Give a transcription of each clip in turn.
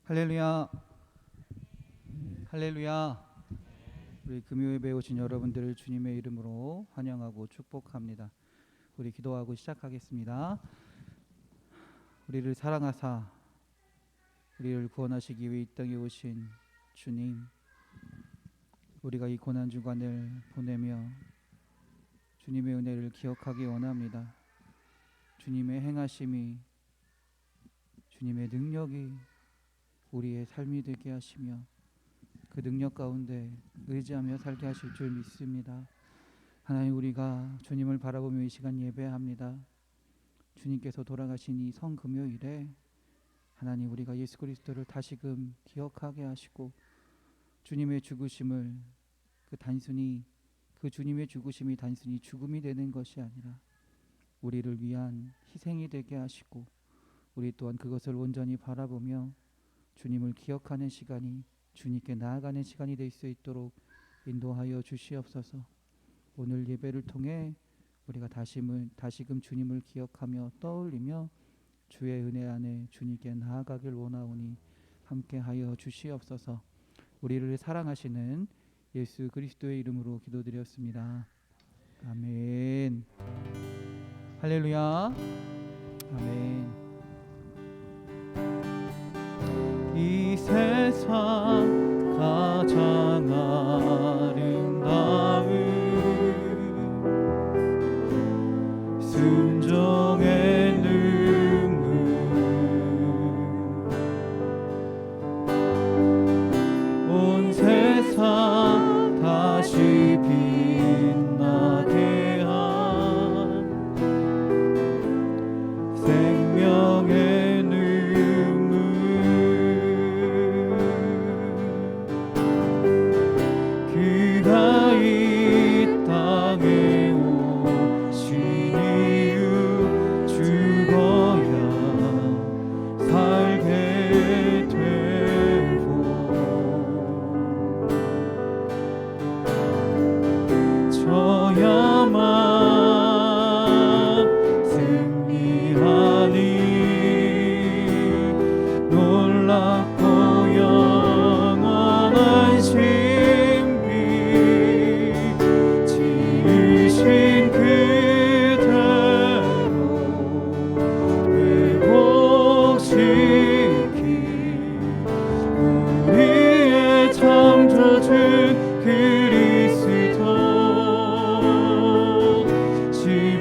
할렐루야, 할렐루야. 우리 금요예배 오신 여러분들을 주님의 이름으로 환영하고 축복합니다. 우리 기도하고 시작하겠습니다. 우리를 사랑하사 우리를 구원하시기 위해 이 땅에 오신 주님, 우리가 이 고난 주간을 보내며 주님의 은혜를 기억하기 원합니다. 주님의 행하심이, 주님의 능력이 우리의 삶이 되게 하시며 그 능력 가운데 의지하며 살게 하실 줄 믿습니다. 하나님, 우리가 주님을 바라보며 이 시간 예배합니다. 주님께서 돌아가신 이 성금요일에 하나님, 우리가 예수 그리스도를 다시금 기억하게 하시고 주님의 죽으심을 그 주님의 죽으심이 단순히 죽음이 되는 것이 아니라 우리를 위한 희생이 되게 하시고 우리 또한 그것을 온전히 바라보며 주님을 기억하는 시간이, 주님께 나아가는 시간이 될 수 있도록 인도하여 주시옵소서. 오늘 예배를 통해 우리가 다시금 주님을 기억하며 떠올리며 주의 은혜 안에 주님께 나아가길 원하오니 함께하여 주시옵소서. 우리를 사랑하시는 예수 그리스도의 이름으로 기도드렸습니다. 아멘. 할렐루야. 아멘. 이 세상 가장 아름다운 순종의 눈물, 온 세상 다시 빛나게 한 생명의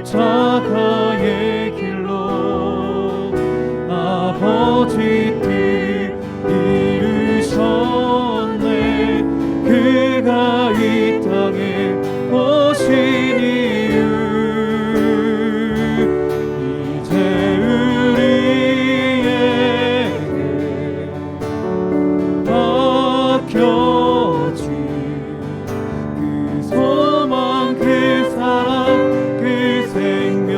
십자가의 길로 아버지 뜻 이루셨네. 그가 이 땅에 오신 이유, 이제 우리에게 맡겨진 그 소망, 그 사랑, 그 생명,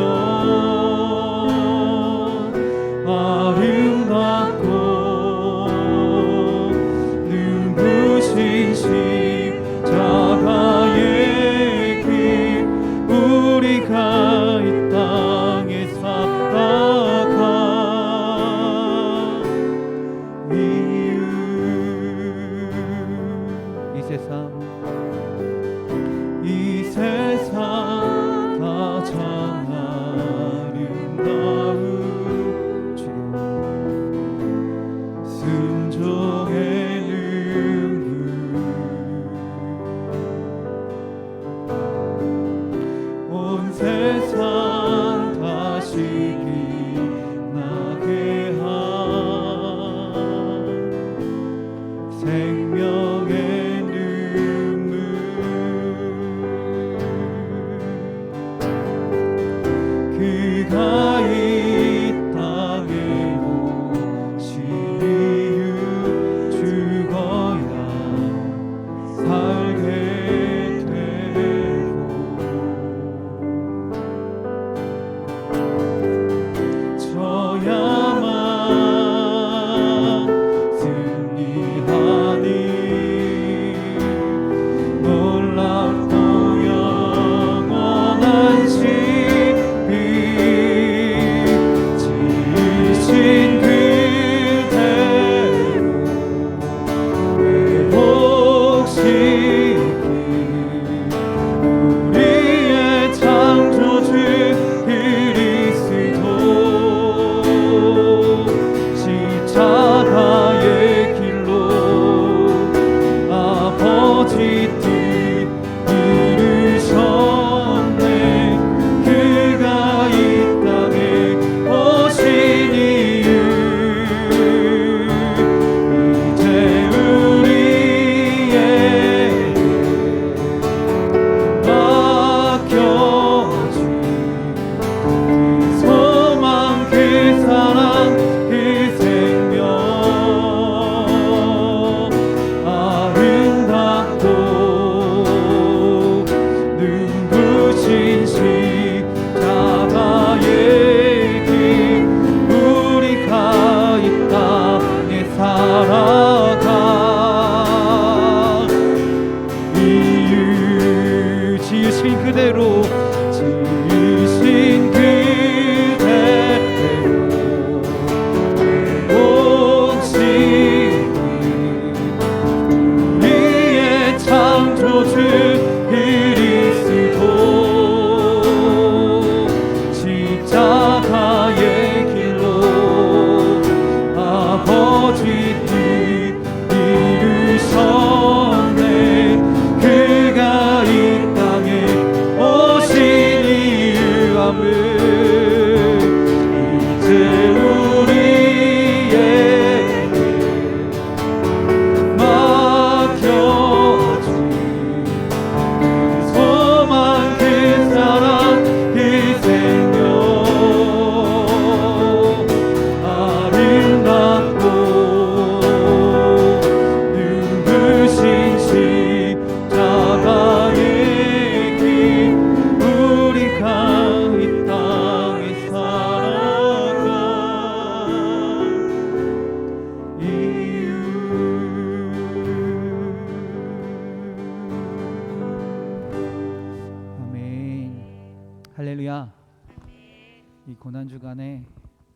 아름답고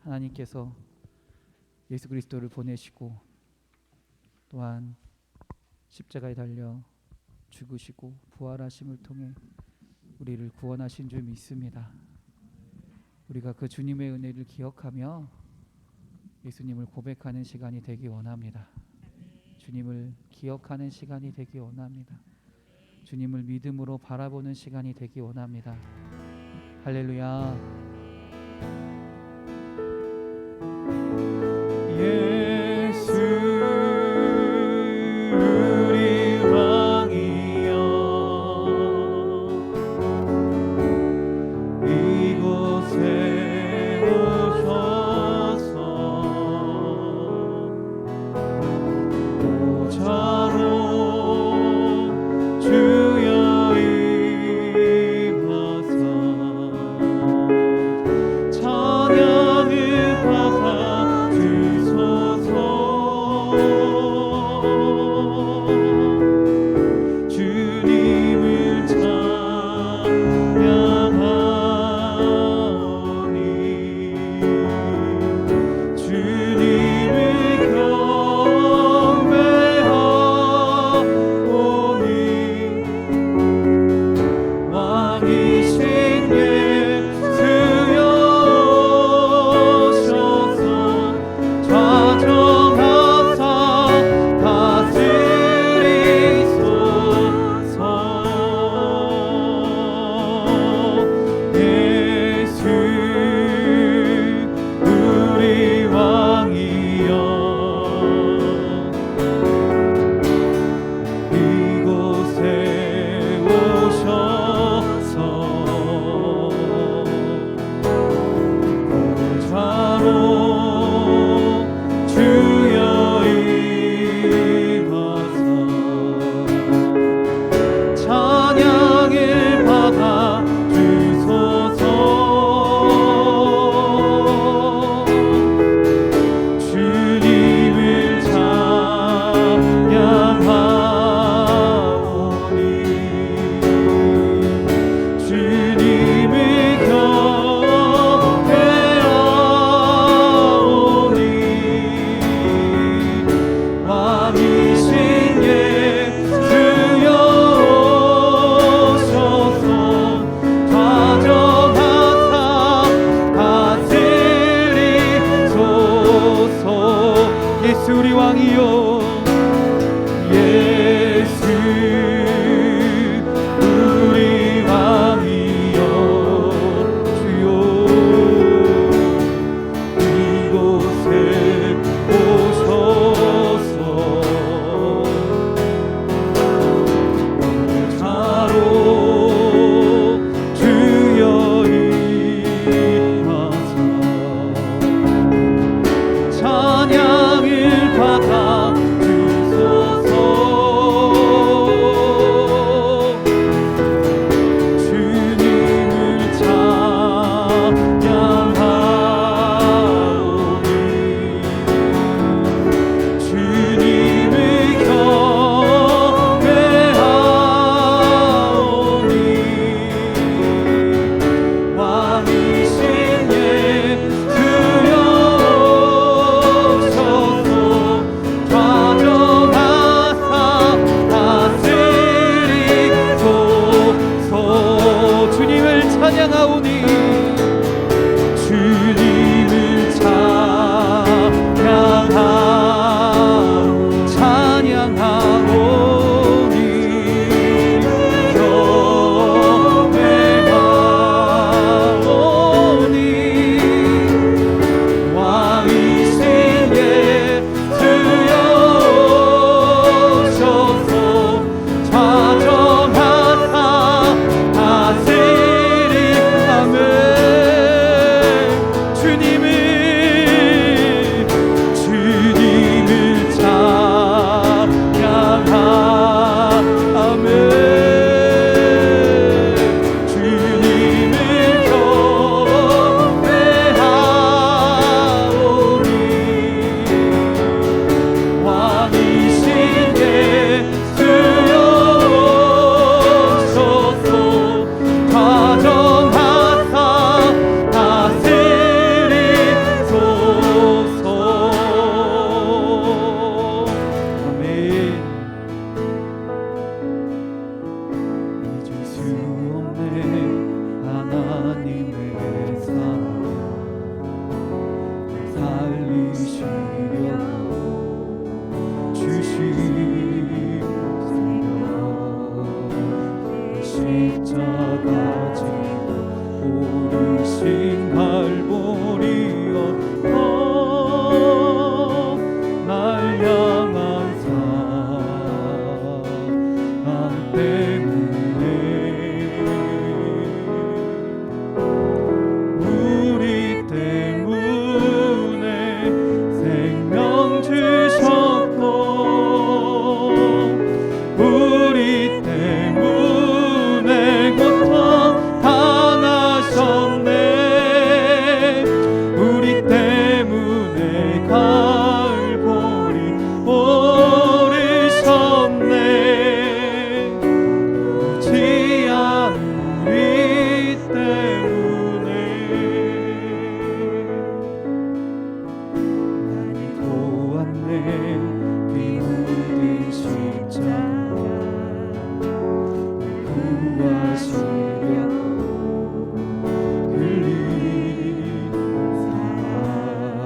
하나님께서 예수 그리스도를 보내시고 또한 십자가에 달려 죽으시고 부활하심을 통해 우리를 구원하신 줄 믿습니다. 우리가 그 주님의 은혜를 기억하며 예수님을 고백하는 시간이 되기 원합니다. 주님을 기억하는 시간이 되기 원합니다. 주님을 믿음으로 바라보는 시간이 되기 원합니다. 할렐루야. 예수 우리 왕이여 이곳에 오셔서 보좌로 주여 임하사 버리시려고 주시고 십자가 지고 오르신 갈보리여 날 향한 사랑 때문에 우리 때문에 생명 주셨고 우리 때문에 고통 당하셨네 우리 때문에 갈보리 오르셨네 무지한 우리 때문에 나를 보았네 피 묻은 십자가 구하시려고 흘린 사랑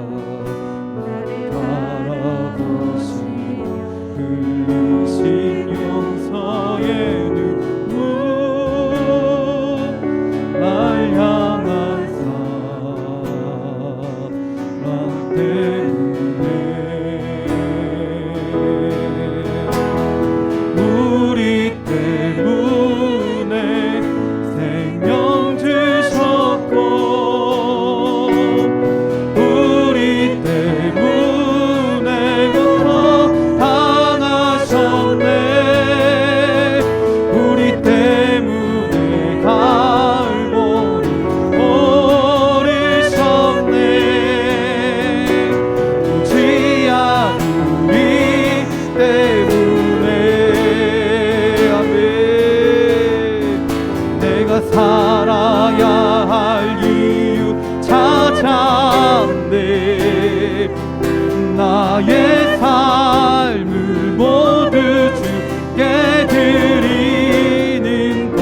나를 바라보시며 흘리신 용서의 눈물 날 향한 사랑 때문에 우리 때문에 생명 주셨고 우리 때문에 고통 당하셨네 우리 때문에 갈보리 오르셨네 무지한 우리 때문에 아멘 내가 살아야 할 이유 찾았네 나의 삶을 모두 주께 드리는 것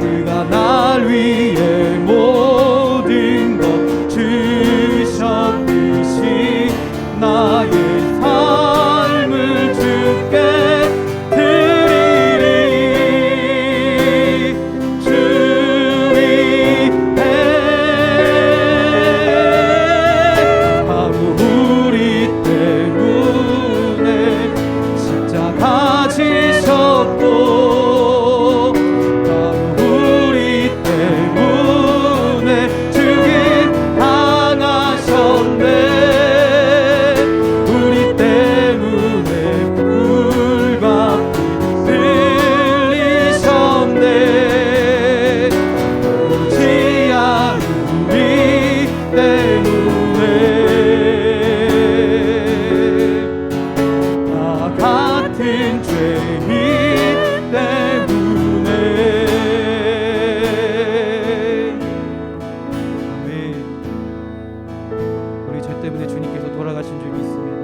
그가 날 위해 모든 것 주셨듯이 나의 삶을 주께 드리리 주 위에 바로 우리 때문에 십자가 지셨고 바로 우리 때문에 죽임 당하셨네 우리 때문에 불같이 흘리셨네 무지한 우리 때문에 나 같은 죄인 때문에 아멘 우리 죄 때문에 주님께서 돌아가신 줄 믿습니다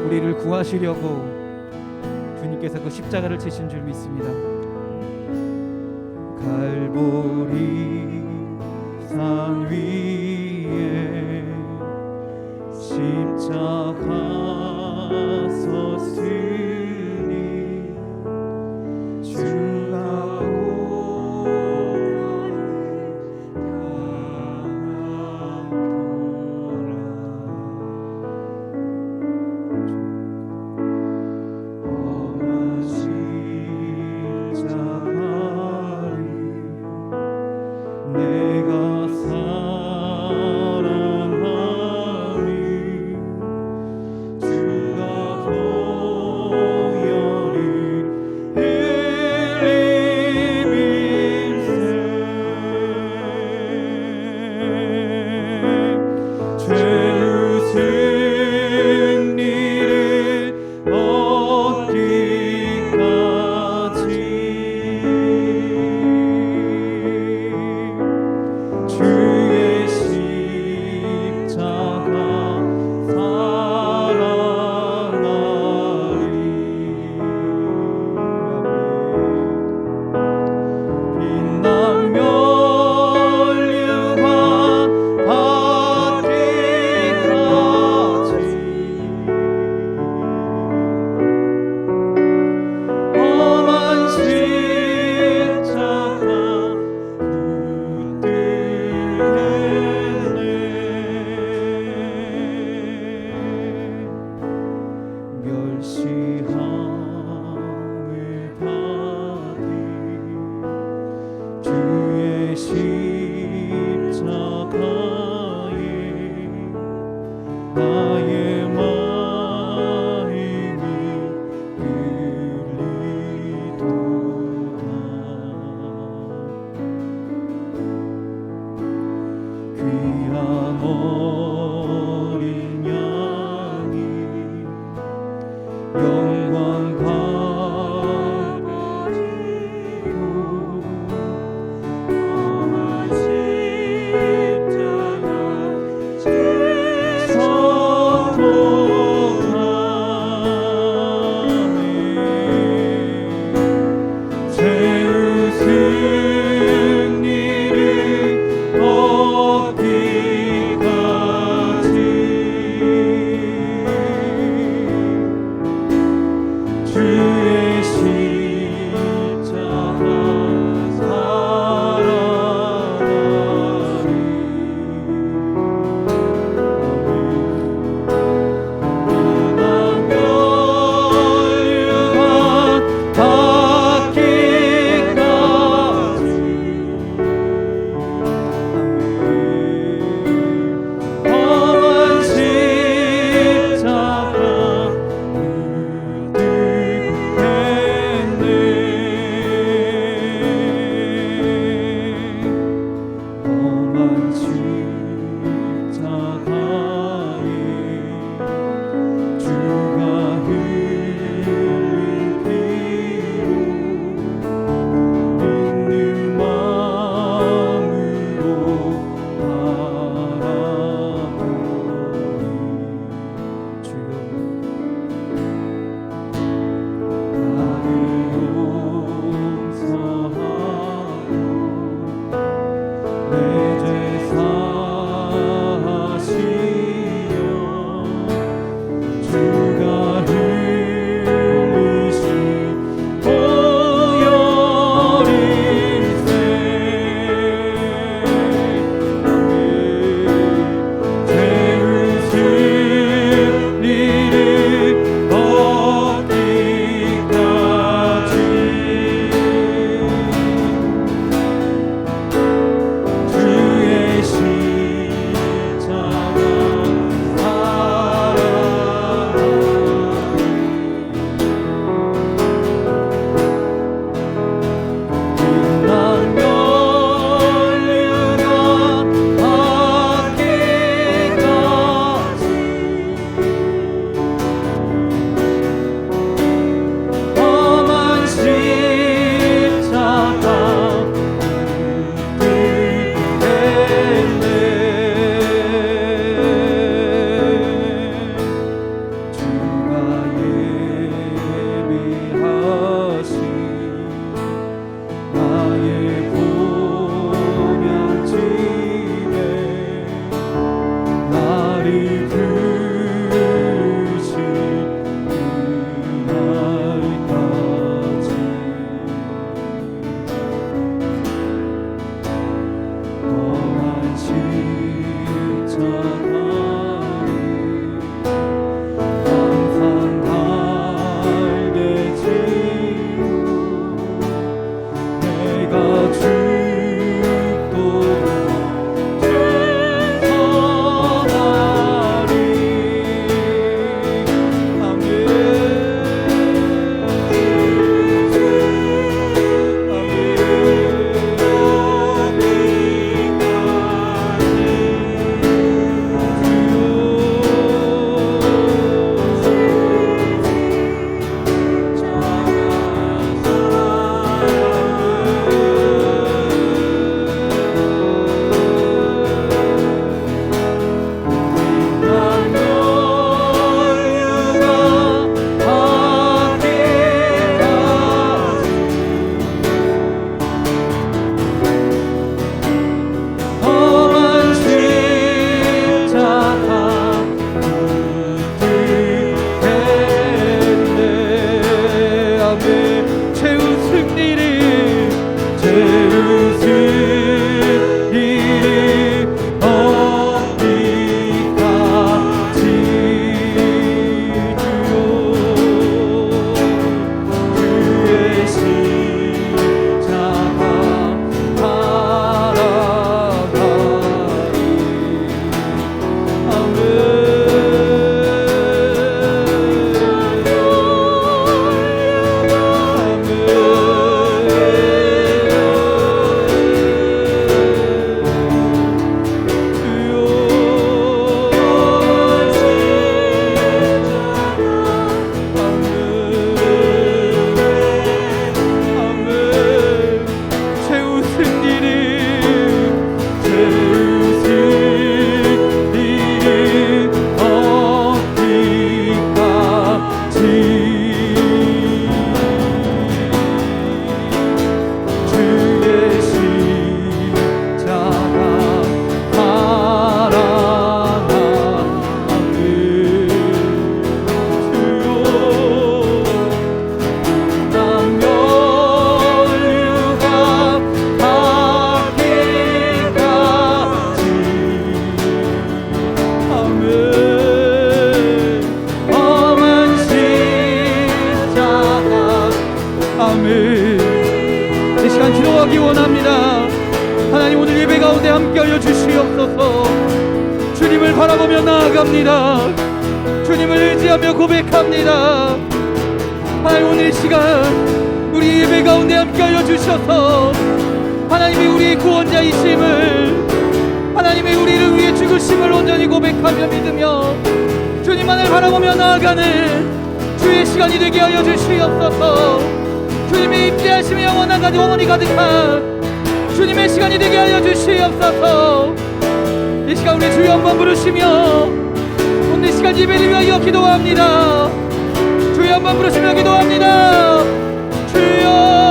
우리를 구하시려고 주님께서 그 십자가를 지신 줄 믿습니다 갈보리 산 위에 십자가 섰으니 주가 내가 사랑하니 주가 귀한 어린 양이 영광 받으시고 엄한 십자가 지성도하네 죄의 승리를 얻기까지 하여 주시옵소서. 주님을 바라보며 나아갑니다. 주님을 의지하며 고백합니다. 하나님, 오늘 이 시간 우리 예배 가운데 함께하여 주셔서 하나님이 우리의 구원자이심을, 하나님이 우리를 위해 죽으심을 온전히 고백하며 믿으며 주님만을 바라보며 나아가는 주의 시간이 되게 하여 주시옵소서. 주님의 임재하심이 영원히 가득한 주님의 시간이 되게 하여 주시옵소서. 이 시간 우리 주여 한번 부르시며 오늘 이 시간 예배를 위하여 기도합니다. 주여 한번 부르시며 기도합니다. 주여.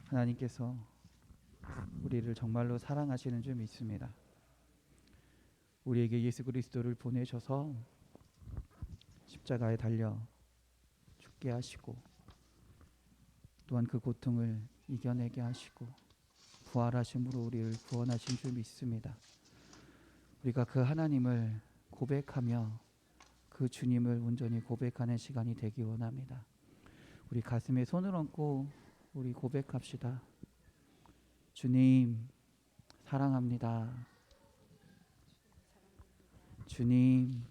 하나님께서 우리를 정말로 사랑하시는 줄 믿습니다. 우리에게 예수 그리스도를 보내셔서 십자가에 달려 죽게 하시고 또한 그 고통을 이겨내게 하시고 부활하심으로 우리를 구원하신 줄 믿습니다. 우리가 그 하나님을 고백하며 그 주님을 온전히 고백하는 시간이 되기 원합니다. 우리 가슴에 손을 얹고 우리 고백합시다. 주님 사랑합니다. 주님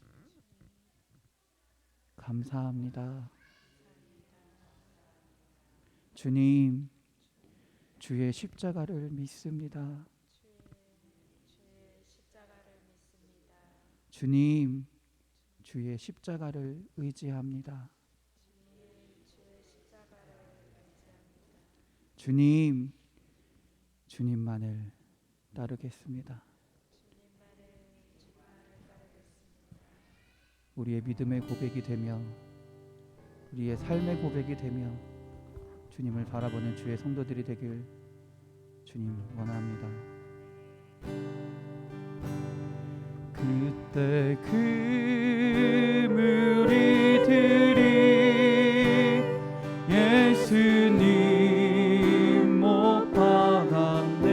감사합니다. 주님 주의 십자가를 믿습니다. 주님 주의 십자가를 의지합니다. 주님 주님만을 따르겠습니다. 우리의 믿음의 고백이 되며 우리의 삶의 고백이 되며 주님을 바라보는 주의 성도들이 되길 주님 원합니다. 그때 그 무리들이 예수님 못 박았네.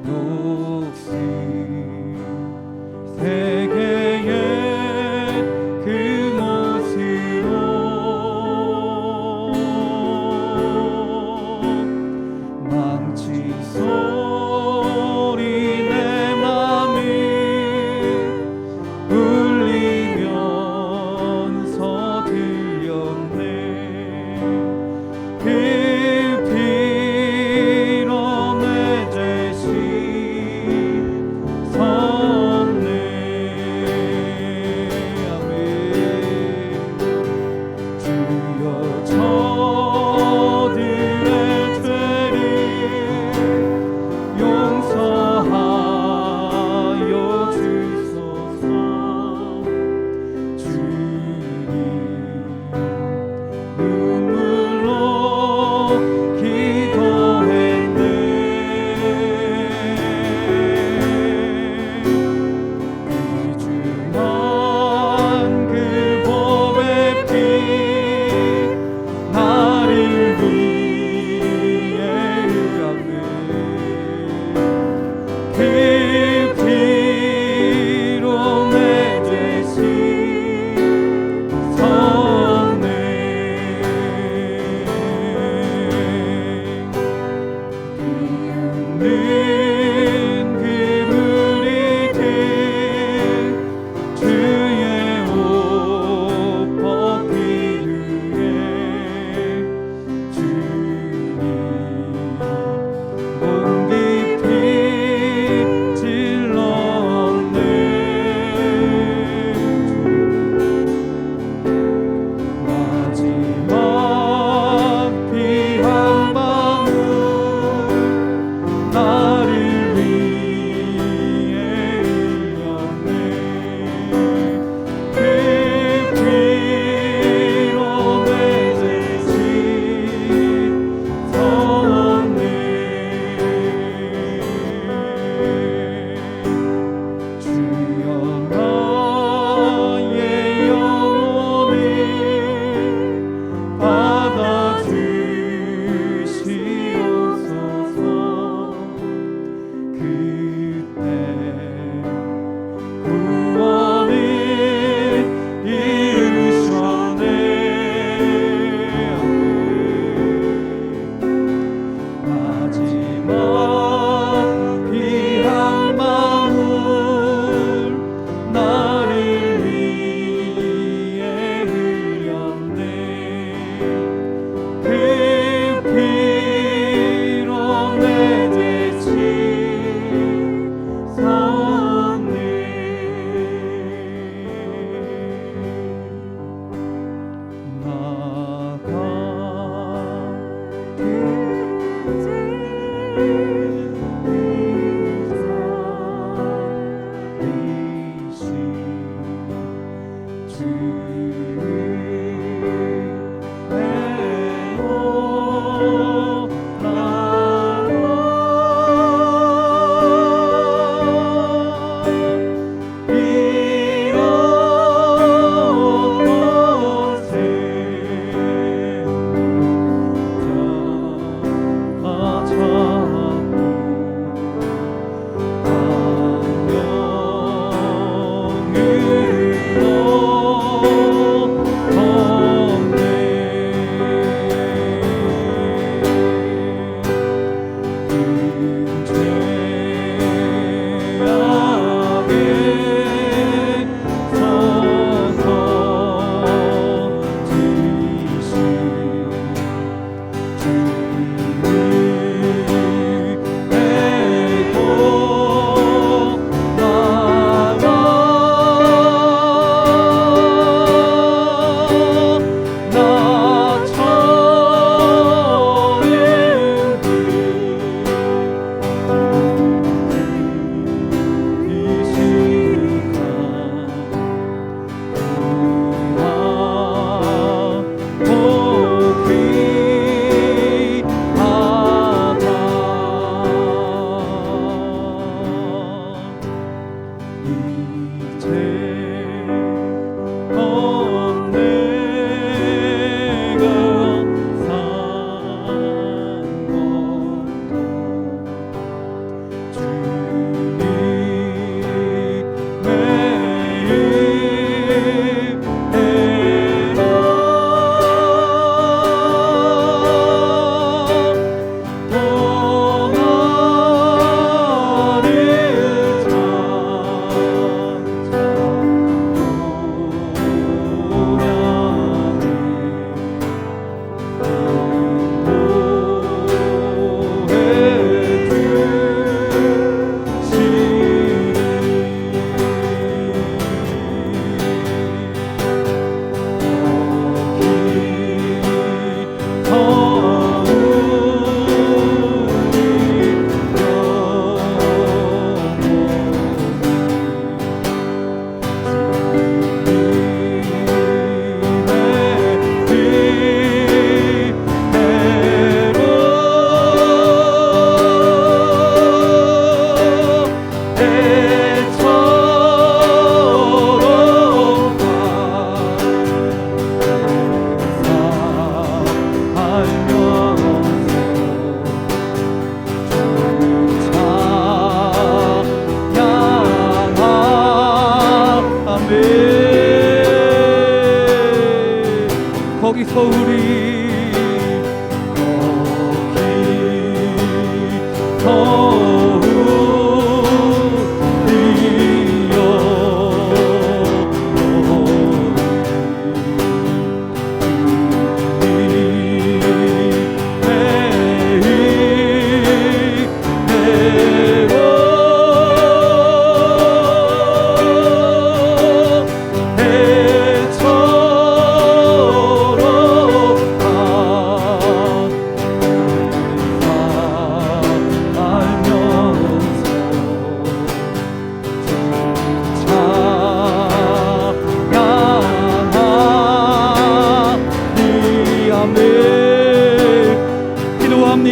녹슨 세계의 그 모습으로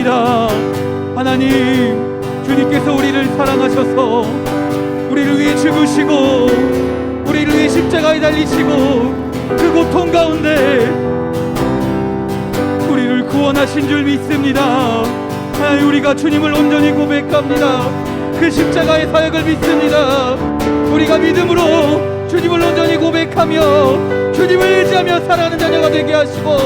믿습니다. 하나님, 주님께서 우리를 사랑하셔서 우리를 위해 죽으시고 우리를 위해 십자가에 달리시고 그 고통 가운데 우리를 구원하신 줄 믿습니다. 하나님, 우리가 주님을 온전히 고백합니다. 그 십자가의 사역을 믿습니다. 우리가 믿음으로 주님을 온전히 고백하며 주님을 의지하며 살아가는 자녀가 되게 하시고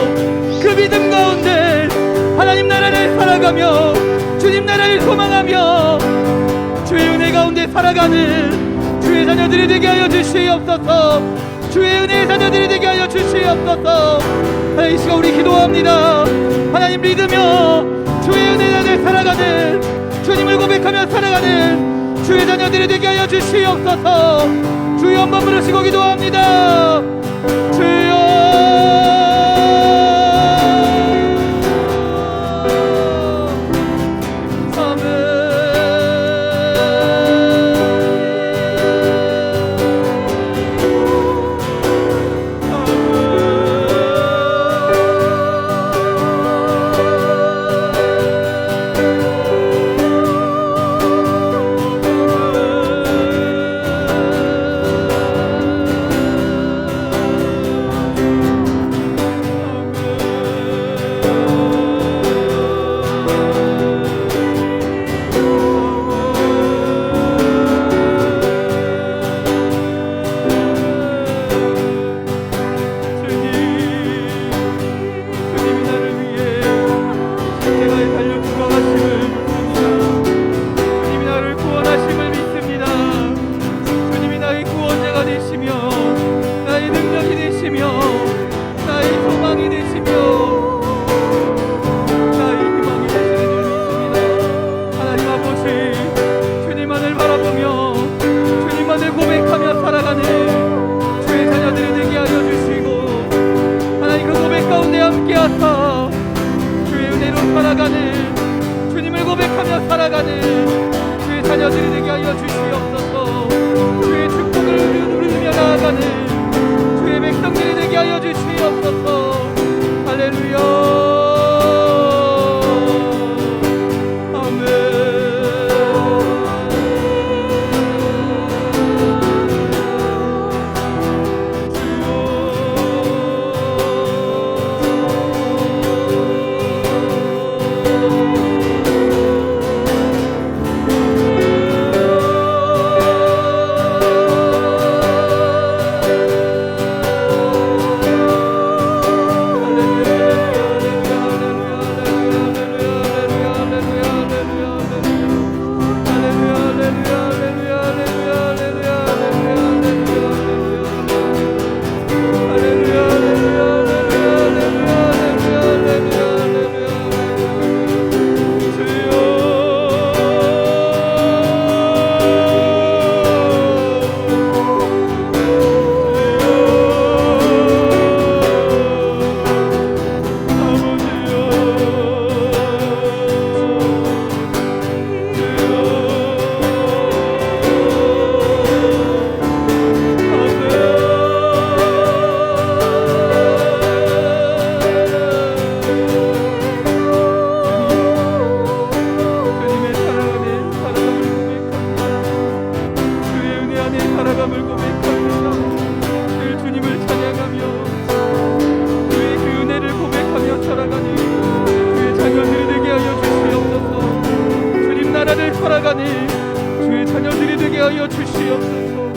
그 믿음 가운데 하나님 나라를 살아가며 주님 나라를 소망하며 주의 은혜 가운데 살아가는 주의 자녀들이 되게 하여 주시옵소서. 주의 은혜의 자녀들이 되게 하여 주시옵소서. 하나님, 이 시간 우리 기도합니다. 하나님, 믿으며 주의 은혜 가운데 살아가는 주님을 고백하며 살아가는 주의 자녀들이 되게 하여 주시옵소서. 주여 한번 부르시고 기도합니다. 주여. 자녀들이 되게 하여 주시옵소서. 주의 축복을 누리며 나아가는 주의 백성들이 되게 하여 주시옵소서. 할렐루야. 주의 자녀들이 되게 하여 주시옵소서.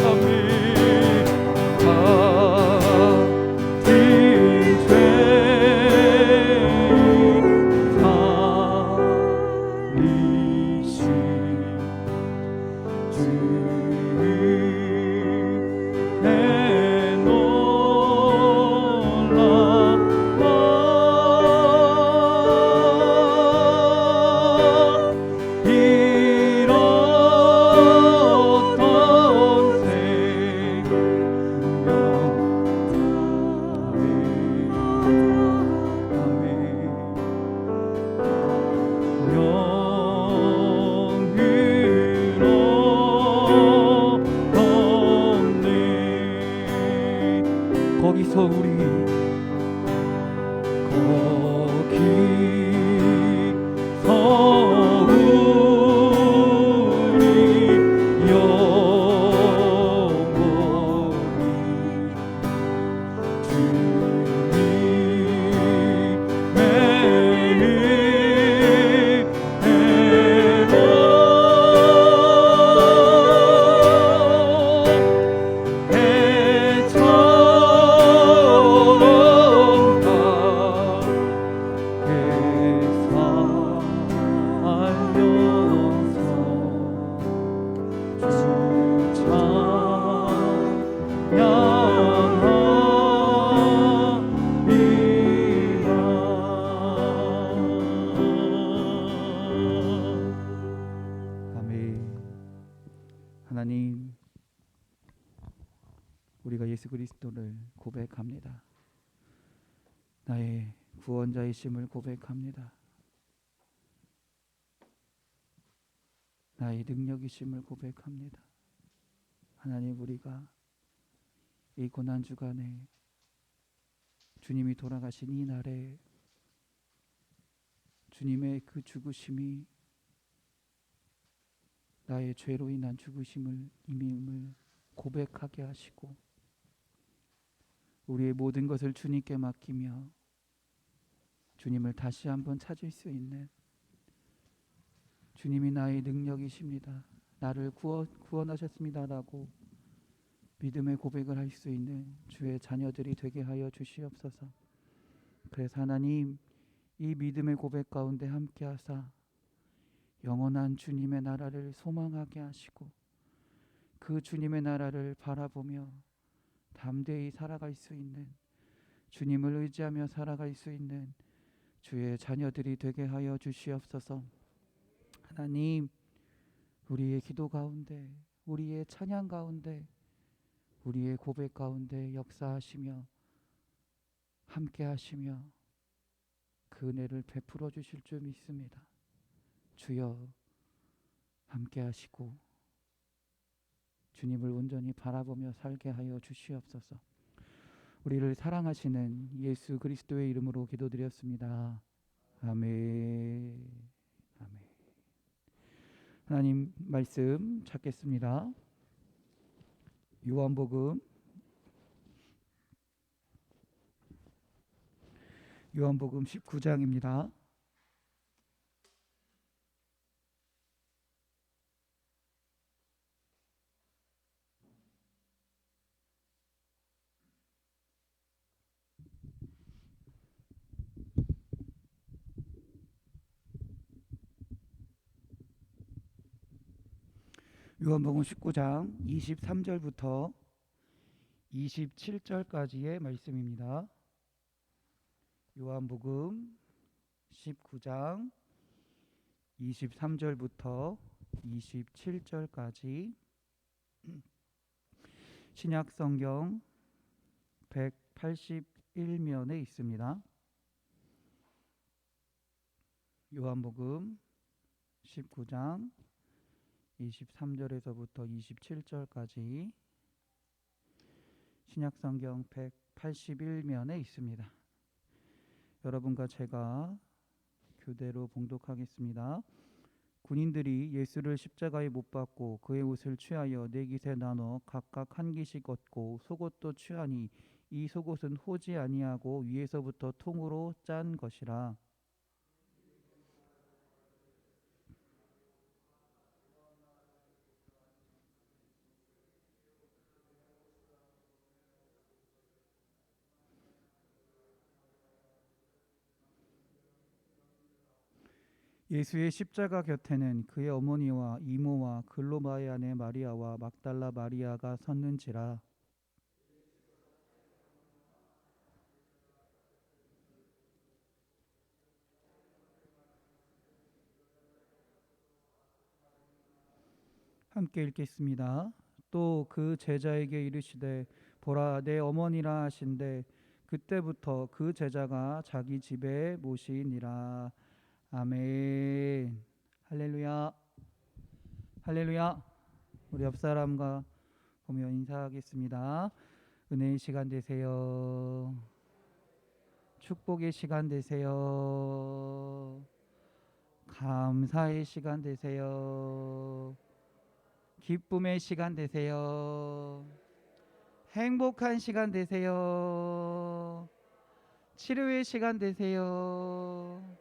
아멘. 아딘 죄인 살리신 주의 놀라운 그리스도를 고백합니다. 나의 구원자이심을 고백합니다. 나의 능력이심을 고백합니다. 하나님, 우리가 이 고난 주간에 주님이 돌아가신 이 날에 주님의 그 죽으심이 나의 죄로 인한 죽으심을 임임을 고백하게 하시고 우리의 모든 것을 주님께 맡기며 주님을 다시 한번 찾을 수 있는, 주님이 나의 능력이십니다, 나를 구원하셨습니다라고 믿음의 고백을 할 수 있는 주의 자녀들이 되게 하여 주시옵소서. 그래서 하나님, 이 믿음의 고백 가운데 함께 하사 영원한 주님의 나라를 소망하게 하시고 그 주님의 나라를 바라보며 담대히 살아갈 수 있는, 주님을 의지하며 살아갈 수 있는 주의 자녀들이 되게 하여 주시옵소서. 하나님, 우리의 기도 가운데, 우리의 찬양 가운데, 우리의 고백 가운데 역사하시며 함께 하시며 그 은혜를 베풀어 주실 줄 믿습니다. 주여, 함께 하시고 주님을 온전히 바라보며 살게 하여 주시옵소서. 우리를 사랑하시는 예수 그리스도의 이름으로 기도드렸습니다. 아멘. 아멘. 하나님 말씀 찾겠습니다. 요한복음 19장입니다. 요한복음 19장 23절부터 27절까지의 말씀입니다. 요한복음 19장 23절부터 27절까지 신약성경 181면에 있습니다. 요한복음 19장 23절에서부터 27절까지 신약성경 181면에 있습니다. 여러분과 제가 교대로 봉독하겠습니다. 군인들이 예수를 십자가에 못 박고 그의 옷을 취하여 네 깃에 나눠 각각 한 깃씩 얻고 속옷도 취하니 이 속옷은 호지 아니하고 위에서부터 통으로 짠 것이라. 예수의 십자가 곁에는 그의 어머니와 이모와 글로바의 아내 마리아와 막달라 마리아가 섰는지라. 함께 읽겠습니다. 또 그 제자에게 이르시되 보라 내 어머니라 하신대 그때부터 그 제자가 자기 집에 모시니라. 아멘. 할렐루야. 할렐루야. 우리 옆 사람과 보며 인사하겠습니다. 은혜의 시간 되세요. 축복의 시간 되세요. 감사의 시간 되세요. 기쁨의 시간 되세요. 행복한 시간 되세요. 치료의 시간 되세요.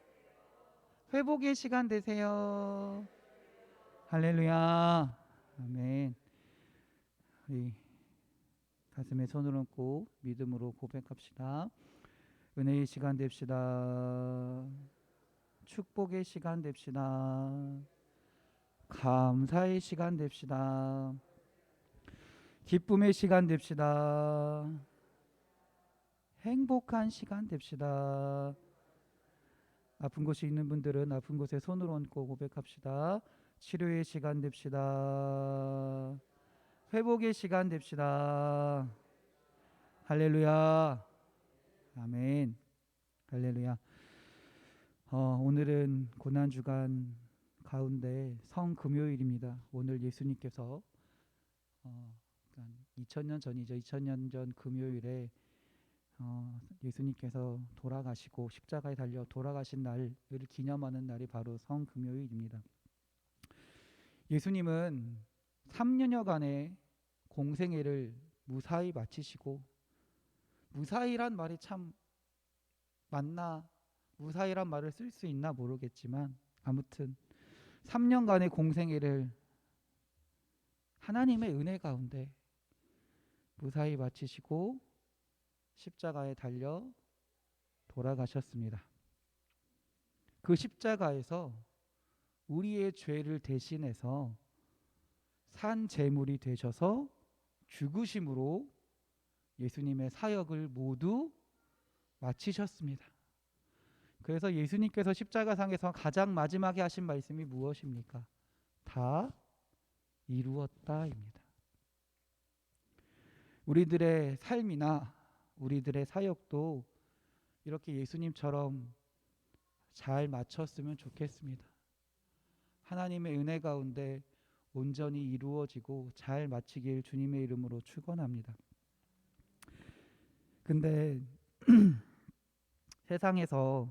회복의 시간 되세요. 할렐루야. 아멘. 우리 가슴에 손을 얹고 믿음으로 고백합시다. 은혜의 시간 됩시다. 축복의 시간 됩시다. 감사의 시간 됩시다. 기쁨의 시간 됩시다. 행복한 시간 됩시다. 아픈 곳이 있는 분들은 아픈 곳에 손을 얹고 고백합시다. 치료의 시간 됩시다. 회복의 시간 됩시다. 할렐루야. 아멘. 할렐루야. 오늘은 고난주간 가운데 성금요일입니다. 오늘 예수님께서 2000년 전이죠. 2000년 전 금요일에 예수님께서 돌아가시고 십자가에 달려 돌아가신 날을 기념하는 날이 바로 성금요일입니다. 예수님은 3년여간의 공생애를 무사히 마치시고, 무사히란 말이 참 맞나, 무사히란 말을 쓸 수 있나 모르겠지만 아무튼 3년간의 공생애를 하나님의 은혜 가운데 무사히 마치시고 십자가에 달려 돌아가셨습니다. 그 십자가에서 우리의 죄를 대신해서 산 제물이 되셔서 죽으심으로 예수님의 사역을 모두 마치셨습니다. 그래서 예수님께서 십자가상에서 가장 마지막에 하신 말씀이 무엇입니까? 다 이루었다입니다. 우리들의 삶이나 우리들의 사역도 이렇게 예수님처럼 잘 마쳤으면 좋겠습니다. 하나님의 은혜 가운데 온전히 이루어지고 잘 마치길 주님의 이름으로 축원합니다. 근데 세상에서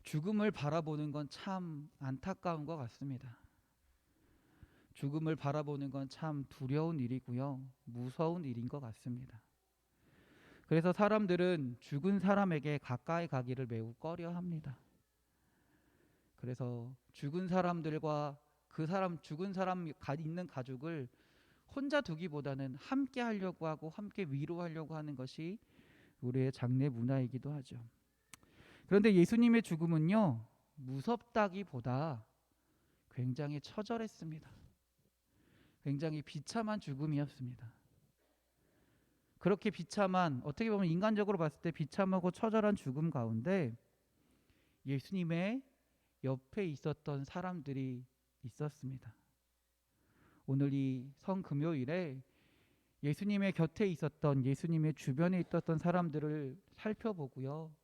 죽음을 바라보는 건 참 안타까운 것 같습니다. 죽음을 바라보는 건 참 두려운 일이고요, 무서운 일인 것 같습니다. 그래서 사람들은 죽은 사람에게 가까이 가기를 매우 꺼려합니다. 그래서 죽은 사람들과 죽은 사람 있는 가족을 혼자 두기보다는 함께 하려고 하고 함께 위로하려고 하는 것이 우리의 장례 문화이기도 하죠. 그런데 예수님의 죽음은요, 무섭다기보다 굉장히 처절했습니다. 굉장히 비참한 죽음이었습니다. 그렇게 비참한, 어떻게 보면 인간적으로 봤을 때 비참하고 처절한 죽음 가운데 예수님의 옆에 있었던 사람들이 있었습니다. 오늘 이 성금요일에 예수님의 곁에 있었던, 예수님의 주변에 있었던 사람들을 살펴보고요,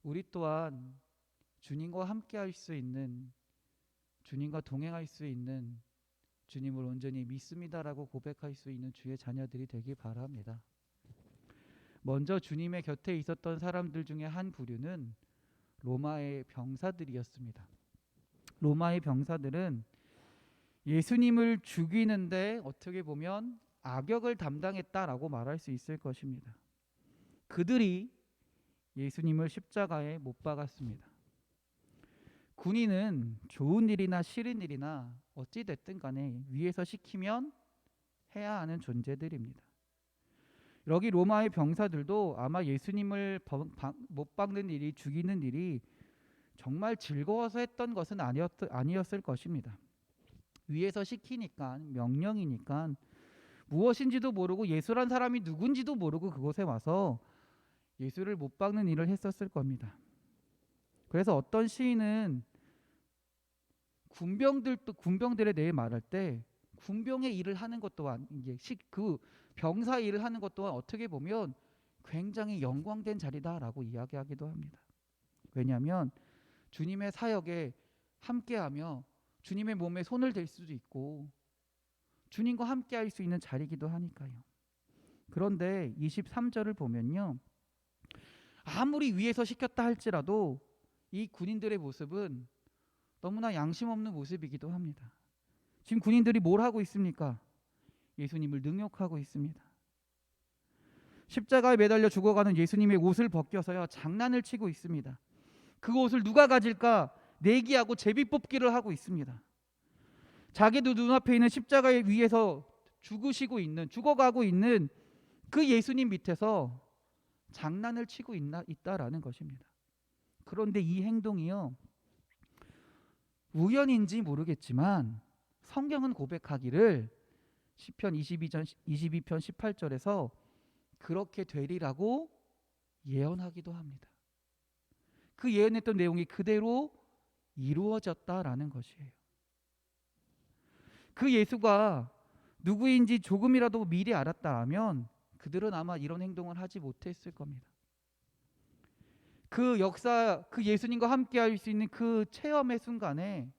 우리 또한 주님과 함께 할 수 있는, 주님과 동행할 수 있는, 주님을 온전히 믿습니다라고 고백할 수 있는 주의 자녀들이 되길 바랍니다. 먼저 주님의 곁에 있었던 사람들 중에 한 부류는 로마의 병사들이었습니다. 로마의 병사들은 예수님을 죽이는데 어떻게 보면 악역을 담당했다라고 말할 수 있을 것입니다. 그들이 예수님을 십자가에 못 박았습니다. 군인은 좋은 일이나 싫은 일이나 어찌 됐든 간에 위에서 시키면 해야 하는 존재들입니다. 여기 로마의 병사들도 아마 예수님을 못 박는 일이, 죽이는 일이 정말 즐거워서 했던 것은 아니었을 것입니다. 위에서 시키니까, 명령이니까 무엇인지도 모르고 예수란 사람이 누군지도 모르고 그곳에 와서 예수를 못 박는 일을 했었을 겁니다. 그래서 어떤 시인은 군병들에 대해 말할 때 군병의 일을 하는 것 또한, 이제 그 병사 일을 하는 것 또한 어떻게 보면 굉장히 영광된 자리다라고 이야기하기도 합니다. 왜냐하면 주님의 사역에 함께하며 주님의 몸에 손을 댈 수도 있고 주님과 함께 할 수 있는 자리이기도 하니까요. 그런데 23절을 보면요, 아무리 위에서 시켰다 할지라도 이 군인들의 모습은 너무나 양심 없는 모습이기도 합니다. 지금 군인들이 뭘 하고 있습니까? 예수님을 능욕하고 있습니다. 십자가에 매달려 죽어가는 예수님의 옷을 벗겨서요, 장난을 치고 있습니다. 그 옷을 누가 가질까 내기하고 제비뽑기를 하고 있습니다. 자기도 눈앞에 있는 십자가 위에서 죽어가고 있는 그 예수님 밑에서 장난을 치고 있다라는 것입니다. 그런데 이 행동이요, 우연인지 모르겠지만 성경은 고백하기를 시편 22편 18절에서 그렇게 되리라고 예언하기도 합니다. 그 예언했던 내용이 그대로 이루어졌다라는 것이에요. 그 예수가 누구인지 조금이라도 미리 알았다면 그들은 아마 이런 행동을 하지 못했을 겁니다. 그 역사, 그 예수님과 함께 할 수 있는 그 체험의 순간에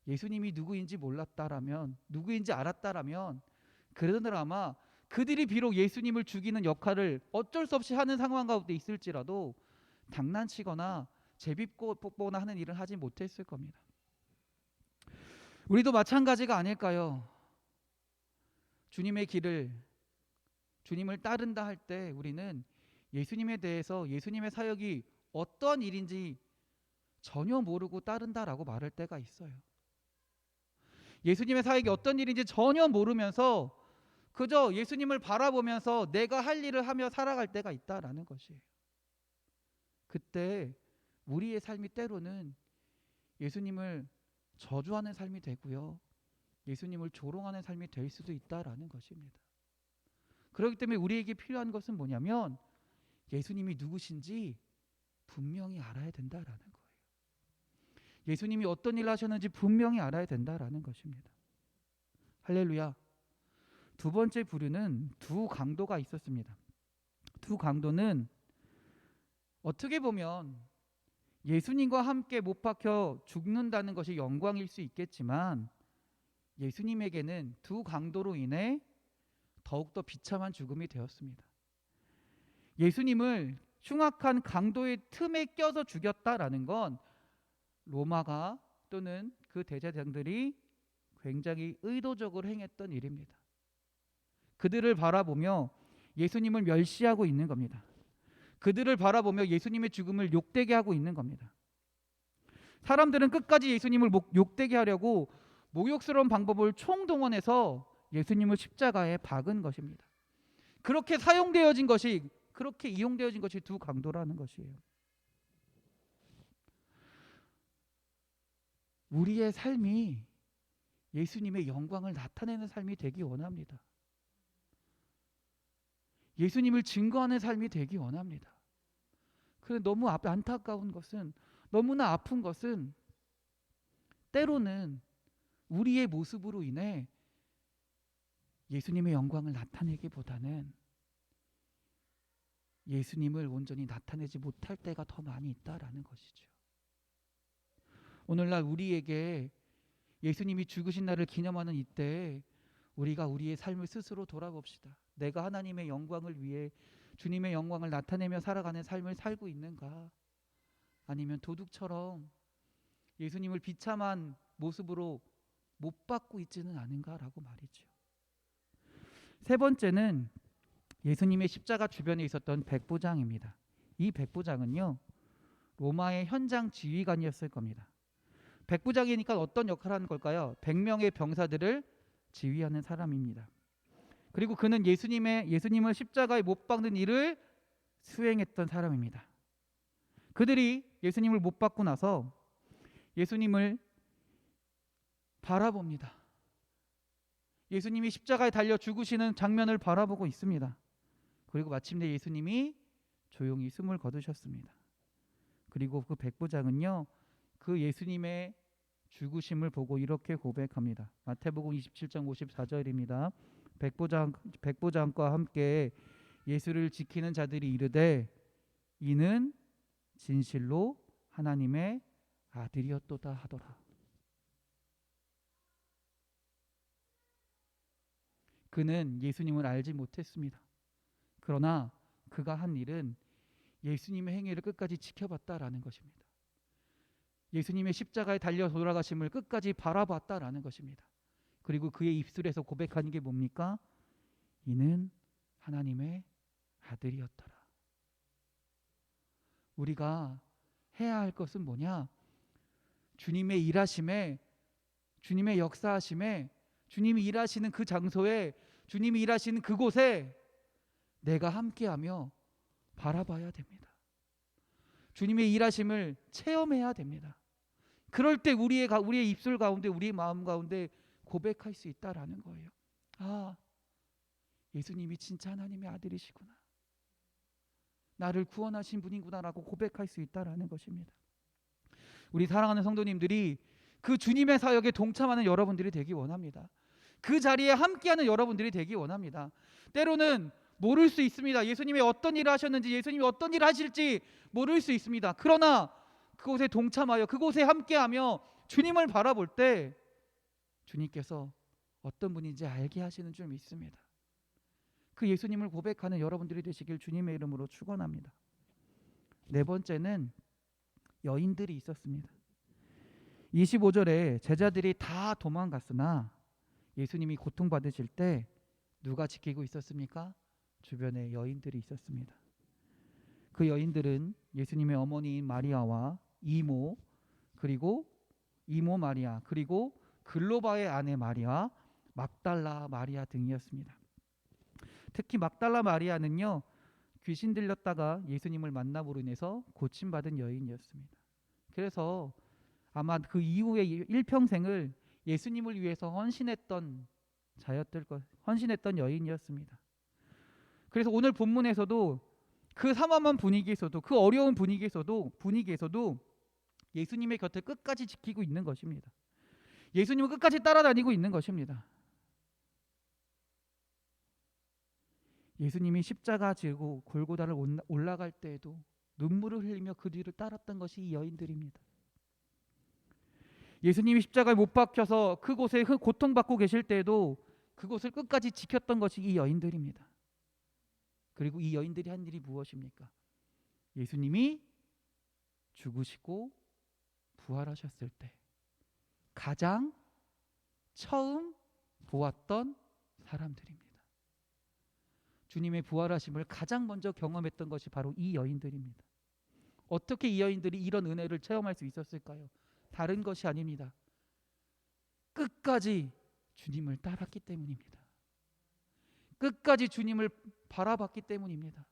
예수님이 누구인지 몰랐다라면, 누구인지 알았다라면, 그들은 아마 그들이 비록 예수님을 죽이는 역할을 어쩔 수 없이 하는 상황 가운데 있을지라도 장난치거나 제비뽑거나 하는 일을 하지 못했을 겁니다. 우리도 마찬가지가 아닐까요? 주님의 길을, 주님을 따른다 할 때 우리는 예수님에 대해서, 예수님의 사역이 어떤 일인지 전혀 모르고 따른다라고 말할 때가 있어요. 예수님의 사역이 어떤 일인지 전혀 모르면서 그저 예수님을 바라보면서 내가 할 일을 하며 살아갈 때가 있다라는 것이에요. 그때 우리의 삶이 때로는 예수님을 저주하는 삶이 되고요, 예수님을 조롱하는 삶이 될 수도 있다라는 것입니다. 그렇기 때문에 우리에게 필요한 것은 뭐냐면 예수님이 누구신지 분명히 알아야 된다라는 거예요. 예수님이 어떤 일을 하셨는지 분명히 알아야 된다라는 것입니다. 할렐루야. 두 번째 부류는 두 강도가 있었습니다. 두 강도는 어떻게 보면 예수님과 함께 못 박혀 죽는다는 것이 영광일 수 있겠지만 예수님에게는 두 강도로 인해 더욱더 비참한 죽음이 되었습니다. 예수님을 흉악한 강도의 틈에 껴서 죽였다라는 건 로마가 또는 그 대제사장들이 굉장히 의도적으로 행했던 일입니다. 그들을 바라보며 예수님을 멸시하고 있는 겁니다. 그들을 바라보며 예수님의 죽음을 욕되게 하고 있는 겁니다. 사람들은 끝까지 예수님을 욕되게 하려고 모욕스러운 방법을 총동원해서 예수님을 십자가에 박은 것입니다. 그렇게 사용되어진 것이, 그렇게 이용되어진 것이 두 강도라는 것이에요. 우리의 삶이 예수님의 영광을 나타내는 삶이 되기 원합니다. 예수님을 증거하는 삶이 되기 원합니다. 그런데 너무 안타까운 것은, 너무나 아픈 것은 때로는 우리의 모습으로 인해 예수님의 영광을 나타내기보다는 예수님을 온전히 나타내지 못할 때가 더 많이 있다라는 것이죠. 오늘날 우리에게 예수님이 죽으신 날을 기념하는 이때 우리가 우리의 삶을 스스로 돌아봅시다. 내가 하나님의 영광을 위해 주님의 영광을 나타내며 살아가는 삶을 살고 있는가? 아니면 도둑처럼 예수님을 비참한 모습으로 못 받고 있지는 않은가라고 말이죠. 세 번째는 예수님의 십자가 주변에 있었던 백부장입니다. 이 백부장은요, 로마의 현장 지휘관이었을 겁니다. 백부장이니까 어떤 역할을 하는 걸까요? 100명의 병사들을 지휘하는 사람입니다. 그리고 그는 예수님을 십자가에 못 박는 일을 수행했던 사람입니다. 그들이 예수님을 못 박고 나서 예수님을 바라봅니다. 예수님이 십자가에 달려 죽으시는 장면을 바라보고 있습니다. 그리고 마침내 예수님이 조용히 숨을 거두셨습니다. 그리고 그 백부장은요, 그 예수님의 죽으심을 보고 이렇게 고백합니다. 마태복음 27장 54절입니다. 백부장과 함께 예수를 지키는 자들이 이르되 이는 진실로 하나님의 아들이었도다 하더라. 그는 예수님을 알지 못했습니다. 그러나 그가 한 일은 예수님의 행위를 끝까지 지켜봤다라는 것입니다. 예수님의 십자가에 달려 돌아가심을 끝까지 바라봤다라는 것입니다. 그리고 그의 입술에서 고백하는 게 뭡니까? 이는 하나님의 아들이었더라. 우리가 해야 할 것은 뭐냐? 주님의 일하심에, 주님의 역사하심에, 주님이 일하시는 그 장소에, 주님이 일하시는 그곳에 내가 함께하며 바라봐야 됩니다. 주님의 일하심을 체험해야 됩니다. 그럴 때 우리의 입술 가운데, 우리의 마음 가운데 고백할 수 있다라는 거예요. 아, 예수님이 진짜 하나님의 아들이시구나, 나를 구원하신 분이구나라고 고백할 수 있다라는 것입니다. 우리 사랑하는 성도님들이 그 주님의 사역에 동참하는 여러분들이 되기 원합니다. 그 자리에 함께하는 여러분들이 되기 원합니다. 때로는 모를 수 있습니다. 예수님이 어떤 일을 하셨는지, 예수님이 어떤 일을 하실지 모를 수 있습니다. 그러나 그곳에 동참하여 그곳에 함께하며 주님을 바라볼 때 주님께서 어떤 분인지 알게 하시는 줄 믿습니다. 그 예수님을 고백하는 여러분들이 되시길 주님의 이름으로 축원합니다. 네 번째는 여인들이 있었습니다. 25절에 제자들이 다 도망갔으나 예수님이 고통받으실 때 누가 지키고 있었습니까? 주변에 여인들이 있었습니다. 그 여인들은 예수님의 어머니인 마리아와 이모, 그리고 이모 마리아, 그리고 글로바의 아내 마리아, 막달라 마리아 등이었습니다. 특히 막달라 마리아는요, 귀신 들렸다가 예수님을 만남으로 인해서 고침받은 여인이었습니다. 그래서 아마 그 이후에 일평생을 예수님을 위해서 헌신했던 헌신했던 여인이었습니다. 그래서 오늘 본문에서도 그 삼엄한 분위기에서도, 그 어려운 분위기에서도 예수님의 곁을 끝까지 지키고 있는 것입니다. 예수님을 끝까지 따라다니고 있는 것입니다. 예수님이 십자가 지고 골고다를 올라갈 때에도 눈물을 흘리며 그 뒤를 따랐던 것이 이 여인들입니다. 예수님이 십자가에 못 박혀서 그곳에 고통받고 계실 때에도 그곳을 끝까지 지켰던 것이 이 여인들입니다. 그리고 이 여인들이 한 일이 무엇입니까? 예수님이 죽으시고 부활하셨을 때 가장 처음 보았던 사람들입니다. 주님의 부활하심을 가장 먼저 경험했던 것이 바로 이 여인들입니다. 어떻게 이 여인들이 이런 은혜를 체험할 수 있었을까요? 다른 것이 아닙니다. 끝까지 주님을 따랐기 때문입니다. 끝까지 주님을 바라봤기 때문입니다.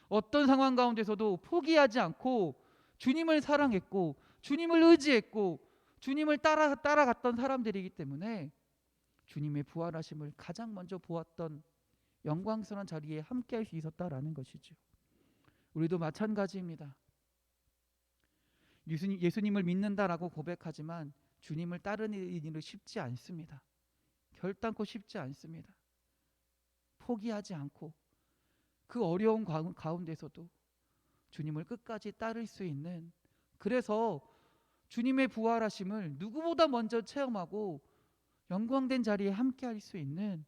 어떤 상황 가운데서도 포기하지 않고 주님을 사랑했고 주님을 의지했고 주님을 따라갔던 사람들이기 때문에 주님의 부활하심을 가장 먼저 보았던 영광스러운 자리에 함께할 수 있었다라는 것이죠. 우리도 마찬가지입니다. 예수님을 믿는다라고 고백하지만 주님을 따르는 일은 쉽지 않습니다. 결단코 쉽지 않습니다. 포기하지 않고 그 어려운 가운데서도 주님을 끝까지 따를 수 있는, 그래서 주님의 부활하심을 누구보다 먼저 체험하고 영광된 자리에 함께할 수 있는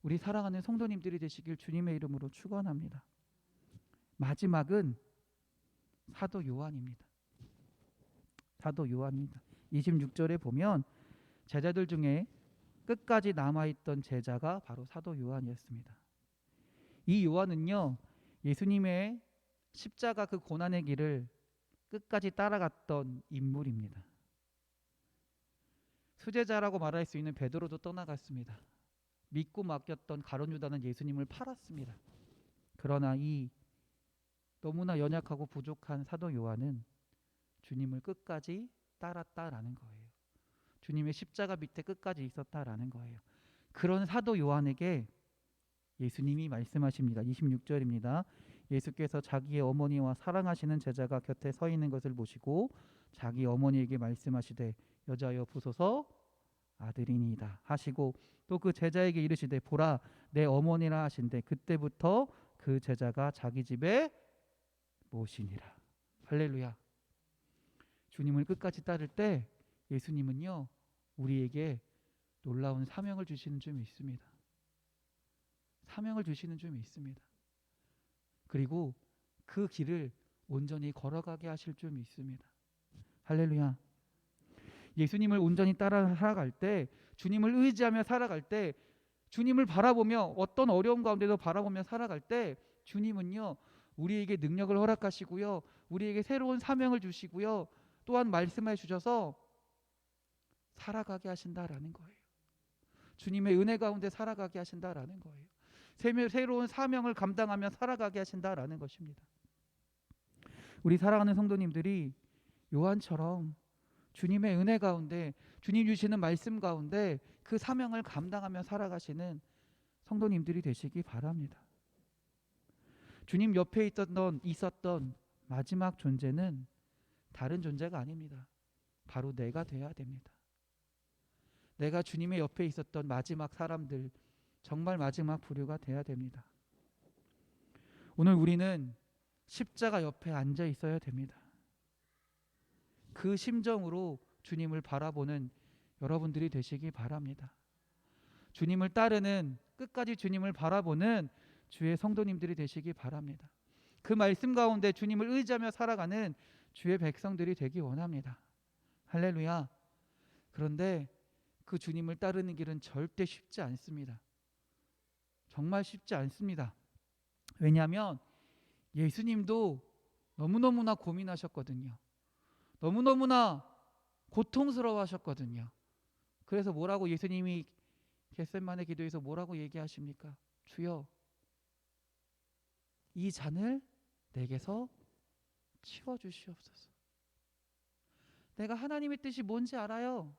우리 사랑하는 성도님들이 되시길 주님의 이름으로 축원합니다. 마지막은 사도 요한입니다. 사도 요한입니다. 26절에 보면 제자들 중에 끝까지 남아있던 제자가 바로 사도 요한이었습니다. 이 요한은요, 예수님의 십자가 그 고난의 길을 끝까지 따라갔던 인물입니다. 수제자라고 말할 수 있는 베드로도 떠나갔습니다. 믿고 맡겼던 가룟 유다는 예수님을 팔았습니다. 그러나 이 너무나 연약하고 부족한 사도 요한은 주님을 끝까지 따랐다라는 거예요. 주님의 십자가 밑에 끝까지 있었다라는 거예요. 그런 사도 요한에게 예수님이 말씀하십니다. 26절입니다. 예수께서 자기의 어머니와 사랑하시는 제자가 곁에 서 있는 것을 보시고 자기 어머니에게 말씀하시되 여자여 보소서 아들이니이다 하시고 또 그 제자에게 이르시되 보라 내 어머니라 하신대 그때부터 그 제자가 자기 집에 모시니라. 할렐루야. 주님을 끝까지 따를 때 예수님은요, 우리에게 놀라운 사명을 주시는 줄 믿습니다. 사명을 주시는 줄 믿습니다. 그리고 그 길을 온전히 걸어가게 하실 줄 믿습니다. 할렐루야. 예수님을 온전히 따라 살아갈 때, 주님을 의지하며 살아갈 때, 주님을 바라보며 어떤 어려움 가운데도 바라보며 살아갈 때 주님은요, 우리에게 능력을 허락하시고요, 우리에게 새로운 사명을 주시고요, 또한 말씀해 주셔서 살아가게 하신다라는 거예요. 주님의 은혜 가운데 살아가게 하신다라는 거예요. 새로운 사명을 감당하며 살아가게 하신다라는 것입니다. 우리 사랑하는 성도님들이 요한처럼 주님의 은혜 가운데, 주님 주시는 말씀 가운데 그 사명을 감당하며 살아가시는 성도님들이 되시기 바랍니다. 주님 옆에 있었던 마지막 존재는 다른 존재가 아닙니다. 바로 내가 돼야 됩니다. 내가 주님의 옆에 있었던 마지막 사람들, 정말 마지막 부류가 돼야 됩니다. 오늘 우리는 십자가 옆에 앉아 있어야 됩니다. 그 심정으로 주님을 바라보는 여러분들이 되시기 바랍니다. 주님을 따르는, 끝까지 주님을 바라보는 주의 성도님들이 되시기 바랍니다. 그 말씀 가운데 주님을 의지하며 살아가는 주의 백성들이 되기 원합니다. 할렐루야. 그런데 그 주님을 따르는 길은 절대 쉽지 않습니다. 정말 쉽지 않습니다. 왜냐하면 예수님도 너무너무나 고민하셨거든요. 너무너무나 고통스러워하셨거든요. 그래서 뭐라고 예수님이 겟세마네 기도에서 뭐라고 얘기하십니까? 주여, 이 잔을 내게서 치워주시옵소서. 내가 하나님의 뜻이 뭔지 알아요.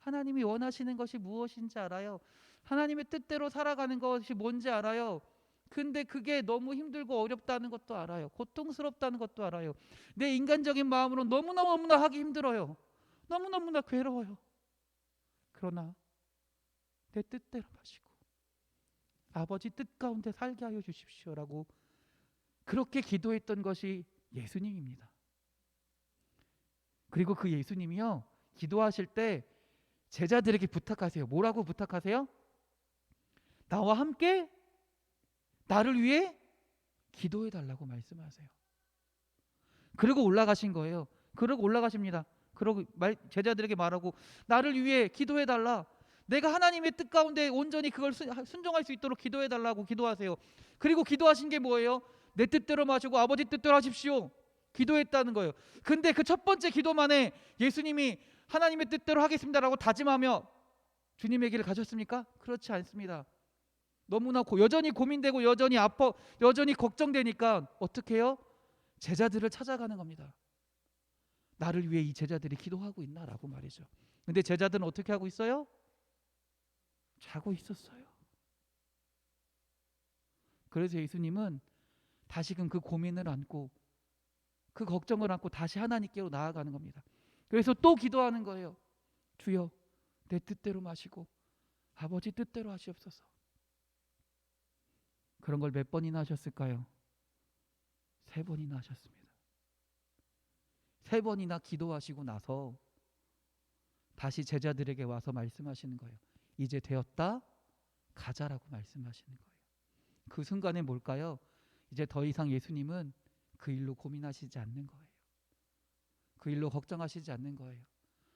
하나님이 원하시는 것이 무엇인지 알아요. 하나님의 뜻대로 살아가는 것이 뭔지 알아요. 근데 그게 너무 힘들고 어렵다는 것도 알아요. 고통스럽다는 것도 알아요. 내 인간적인 마음으로 너무너무나 하기 힘들어요. 너무너무나 괴로워요. 그러나 내 뜻대로 마시고 아버지 뜻 가운데 살게 하여 주십시오라고 그렇게 기도했던 것이 예수님입니다. 그리고 그 예수님이요, 기도하실 때 제자들에게 부탁하세요. 뭐라고 부탁하세요? 나와 함께 나를 위해 기도해 달라고 말씀하세요. 그리고 올라가신 거예요. 그러고 올라가십니다. 그러고 제자들에게 말하고 나를 위해 기도해 달라. 내가 하나님의 뜻 가운데 온전히 그걸 순종할 수 있도록 기도해 달라고 기도하세요. 그리고 기도하신 게 뭐예요? 내 뜻대로 마시고 아버지 뜻대로 하십시오. 기도했다는 거예요. 근데 그 첫 번째 기도만에 예수님이 하나님의 뜻대로 하겠습니다라고 다짐하며 주님의 길을 가셨습니까? 그렇지 않습니다. 너무나 여전히 고민되고 여전히 아파, 여전히 걱정되니까 어떻게 해요? 제자들을 찾아가는 겁니다. 나를 위해 이 제자들이 기도하고 있나라고 말이죠. 근데 제자들은 어떻게 하고 있어요? 자고 있었어요. 그래서 예수님은 다시금 그 고민을 안고 그 걱정을 안고 다시 하나님께로 나아가는 겁니다. 그래서 또 기도하는 거예요. 주여, 내 뜻대로 마시고 아버지 뜻대로 하시옵소서. 그런 걸 몇 번이나 하셨을까요? 3번이나 하셨습니다. 3번이나 기도하시고 나서 다시 제자들에게 와서 말씀하시는 거예요. 이제 되었다, 가자라고 말씀하시는 거예요. 그 순간에 뭘까요? 이제 더 이상 예수님은 그 일로 고민하시지 않는 거예요. 그 일로 걱정하시지 않는 거예요.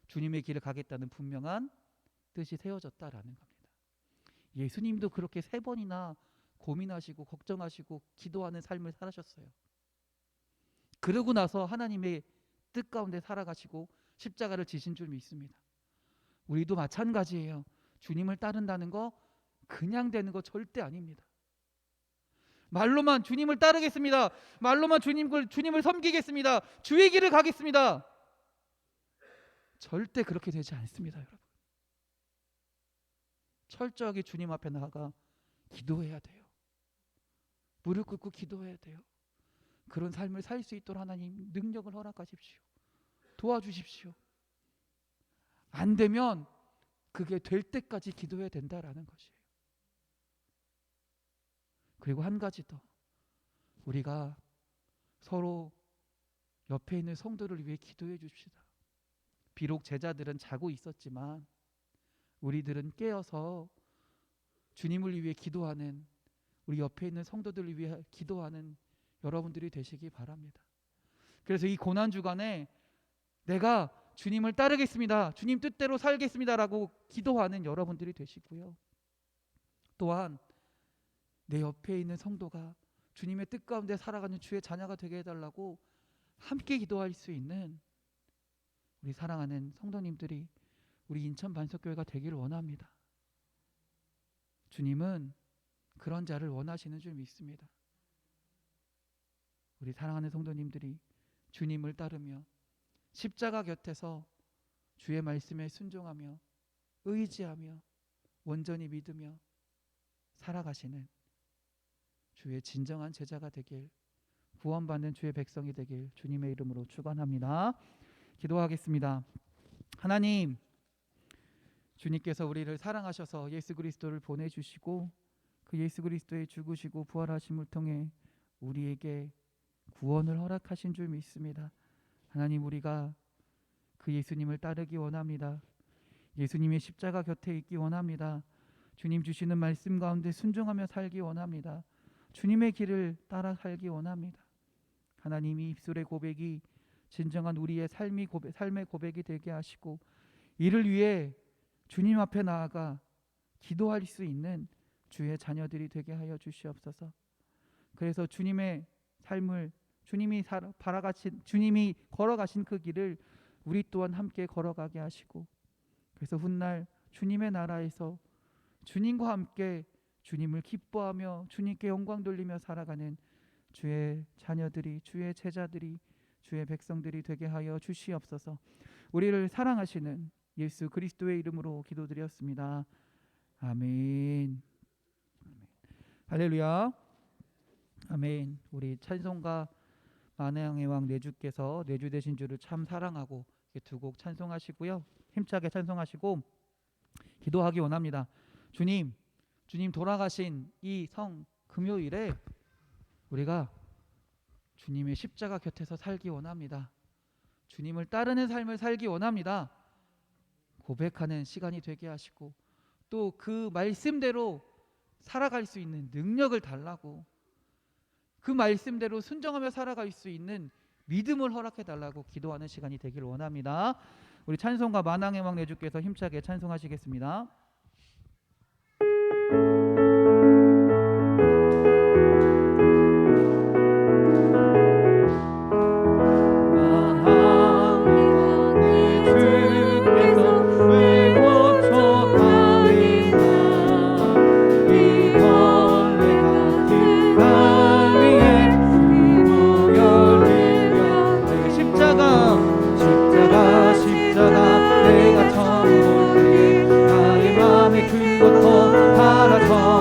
주님의 길을 가겠다는 분명한 뜻이 세워졌다라는 겁니다. 예수님도 그렇게 3번이나 고민하시고 걱정하시고 기도하는 삶을 살아셨어요. 그러고 나서 하나님의 뜻 가운데 살아가시고 십자가를 지신 줄 믿습니다. 우리도 마찬가지예요. 주님을 따른다는 거 그냥 되는 거 절대 아닙니다. 말로만 주님을 따르겠습니다. 말로만 주님을 섬기겠습니다. 주의 길을 가겠습니다. 절대 그렇게 되지 않습니다, 여러분. 철저하게 주님 앞에 나아가 기도해야 돼요. 무릎 꿇고 기도해야 돼요. 그런 삶을 살 수 있도록 하나님 능력을 허락하십시오. 도와주십시오. 안 되면 그게 될 때까지 기도해야 된다라는 것이에요. 그리고 한 가지 더, 우리가 서로 옆에 있는 성도를 위해 기도해 줍시다. 비록 제자들은 자고 있었지만 우리들은 깨어서 주님을 위해 기도하는, 우리 옆에 있는 성도들을 위해 기도하는 여러분들이 되시기 바랍니다. 그래서 이 고난 주간에 내가 주님을 따르겠습니다, 주님 뜻대로 살겠습니다라고 기도하는 여러분들이 되시고요. 또한 내 옆에 있는 성도가 주님의 뜻 가운데 살아가는 주의 자녀가 되게 해달라고 함께 기도할 수 있는 우리 사랑하는 성도님들이 우리 인천 반석교회가 되기를 원합니다. 주님은 그런 자를 원하시는 줄 믿습니다. 우리 사랑하는 성도님들이 주님을 따르며 십자가 곁에서 주의 말씀에 순종하며 의지하며 온전히 믿으며 살아가시는 주의 진정한 제자가 되길, 구원받는 주의 백성이 되길 주님의 이름으로 축원합니다. 기도하겠습니다. 하나님, 주님께서 우리를 사랑하셔서 예수 그리스도를 보내주시고 그 예수 그리스도의 죽으시고 부활하심을 통해 우리에게 구원을 허락하신 줄 믿습니다. 하나님, 우리가 그 예수님을 따르기 원합니다. 예수님의 십자가 곁에 있기 원합니다. 주님 주시는 말씀 가운데 순종하며 살기 원합니다. 주님의 길을 따라 살기 원합니다. 하나님이 입술의 고백이 진정한 우리의 삶의 고백이 되게 하시고 이를 위해 주님 앞에 나아가 기도할 수 있는 주의 자녀들이 되게 하여 주시옵소서. 그래서 주님의 삶을 주님이 걸어가신 그 길을 우리 또한 함께 걸어가게 하시고, 그래서 훗날 주님의 나라에서 주님과 함께 주님을 기뻐하며 주님께 영광 돌리며 살아가는 주의 자녀들이, 주의 제자들이, 주의 백성들이 되게 하여 주시옵소서. 우리를 사랑하시는 예수 그리스도의 이름으로 기도드렸습니다. 아멘. 할렐루야. 아멘. 우리 찬송가 만왕의 왕 내주께서 내주 되신 주를 참 사랑하고 두 곡 찬송하시고요. 힘차게 찬송하시고 기도하기 원합니다. 주님 돌아가신 이 성 금요일에 우리가 주님의 십자가 곁에서 살기 원합니다. 주님을 따르는 삶을 살기 원합니다. 고백하는 시간이 되게 하시고 또 그 말씀대로 살아갈 수 있는 능력을 달라고, 그 말씀대로 순종하며 살아갈 수 있는 믿음을 허락해 달라고 기도하는 시간이 되기를 원합니다. 우리 찬송가 만왕의 왕 내주께서 힘차게 찬송하시겠습니다. 내가 처음 볼 때에 나의 맘에 큰 곳 바라서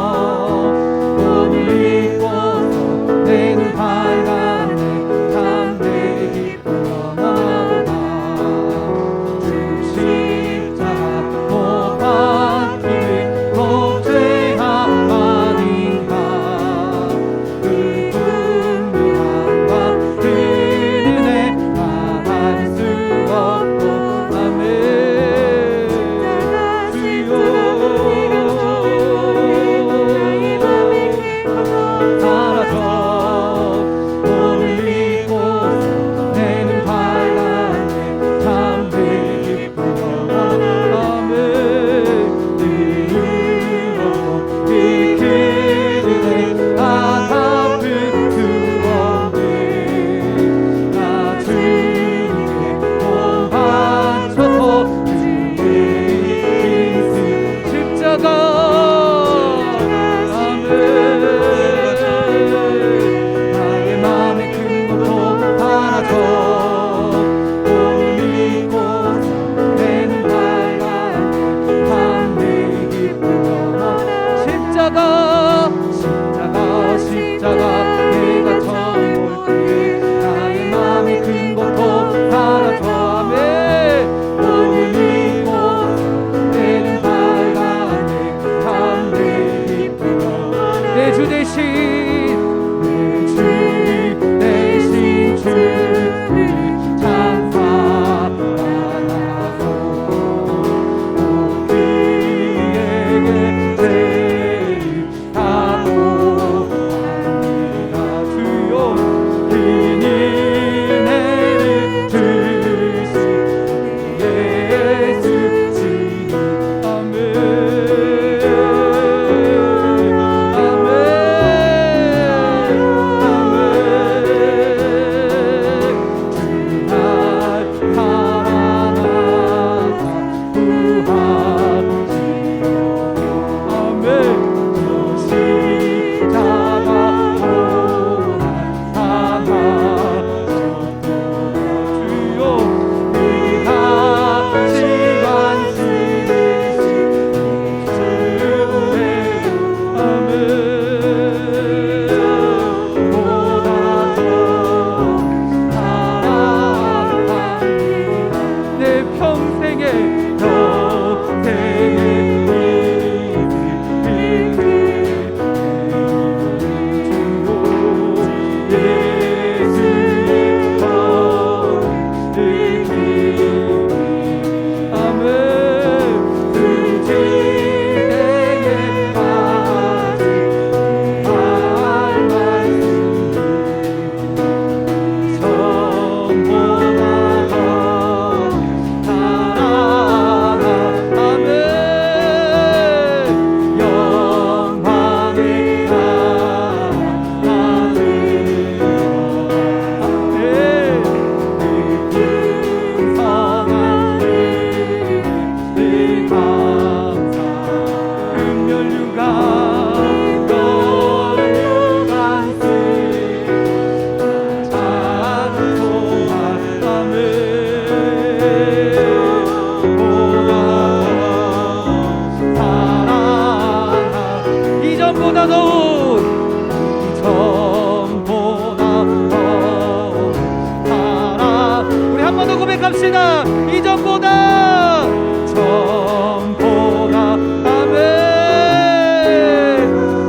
한 번 더 고백합시다. 이전보다 전보다 아멘.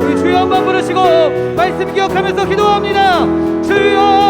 우리 주여 한번 부르시고 말씀 기억하면서 기도합니다. 주여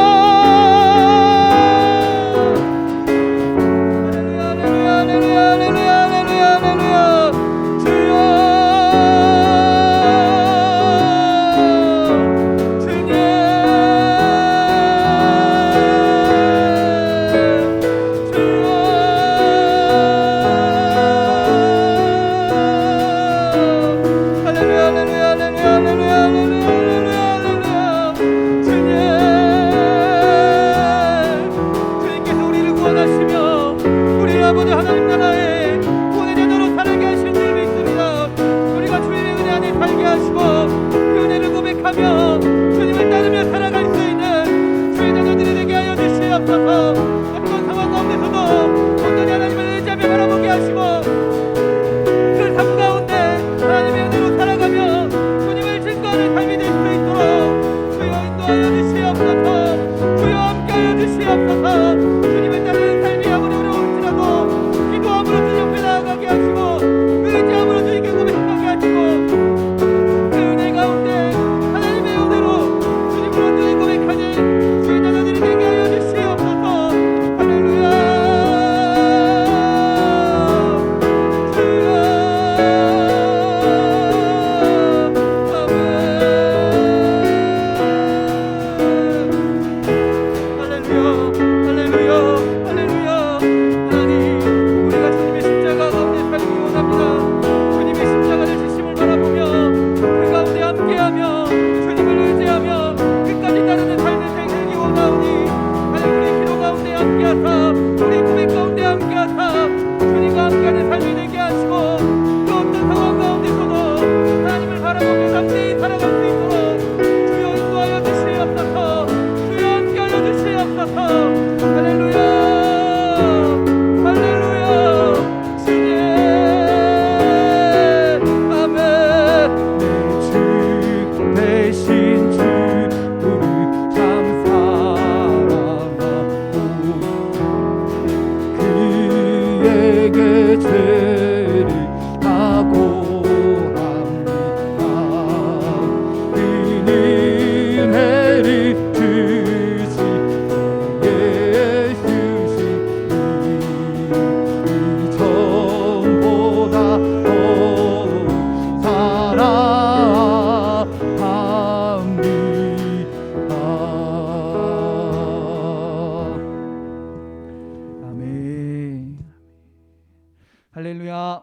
할렐루야.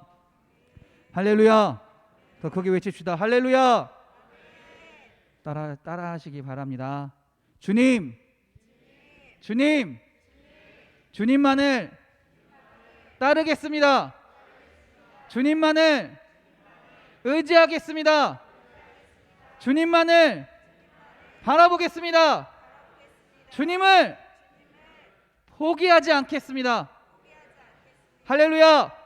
할렐루야. 더 크게 외칩시다. 할렐루야. 따라 하시기 바랍니다. 주님, 주님, 주님만을 따르겠습니다. 주님만을 의지하겠습니다. 주님만을 바라보겠습니다. 주님을 포기하지 않겠습니다. 할렐루야.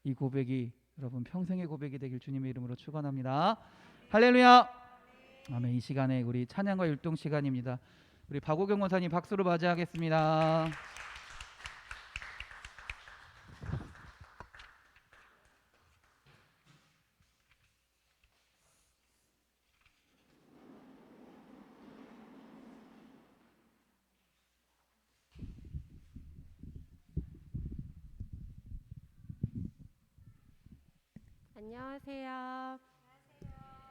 이 고백이 여러분 평생의 고백이 되길 주님의 이름으로 축원합니다. 할렐루야. 아멘. 이 시간에 우리 찬양과 율동 시간입니다. 우리 박우경 원사님 박수로 맞이하겠습니다. 안녕하세요.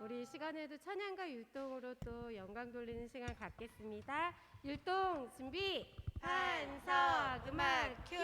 우리 이 시간에도 찬양과 율동으로 또 영광 돌리는 시간 갖겠습니다. 율동 준비. 한석 음악 큐.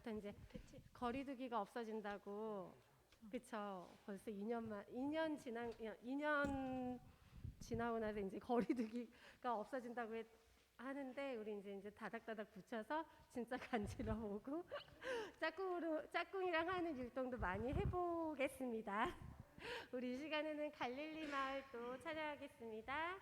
때부터 이제 거리두기가 없어진다고. 그쵸. 벌써 2년 지나고 나서 이제 거리두기가 없어진다고 하는데 우리 이제 다닥다닥 붙여서 진짜 간지러우고 짝꿍이랑 하는 율동도 많이 해보겠습니다. 우리 이 시간에는 갈릴리 마을 또 찬양하겠습니다.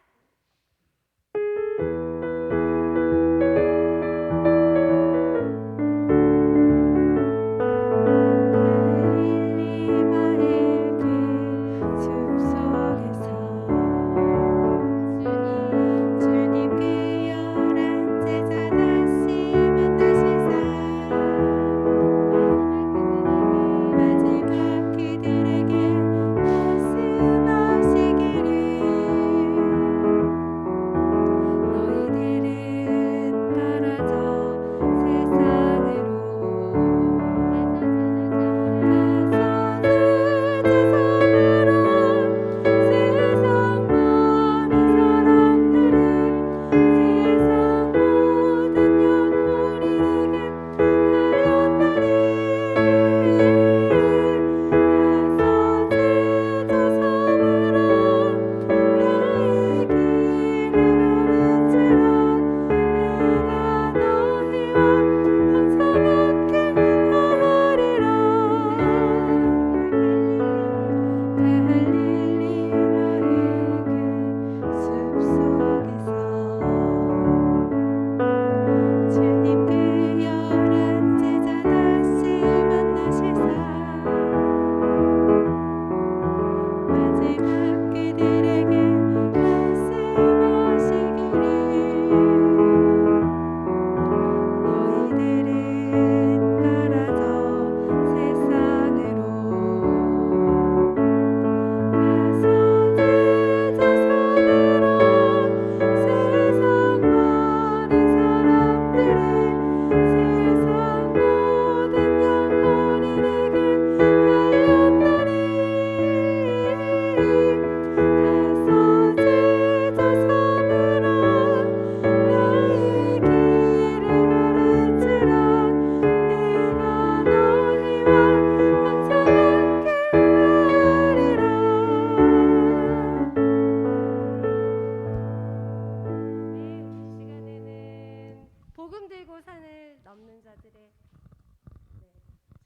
복음 들고 산을 넘는 자들의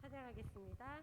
찬양하겠습니다.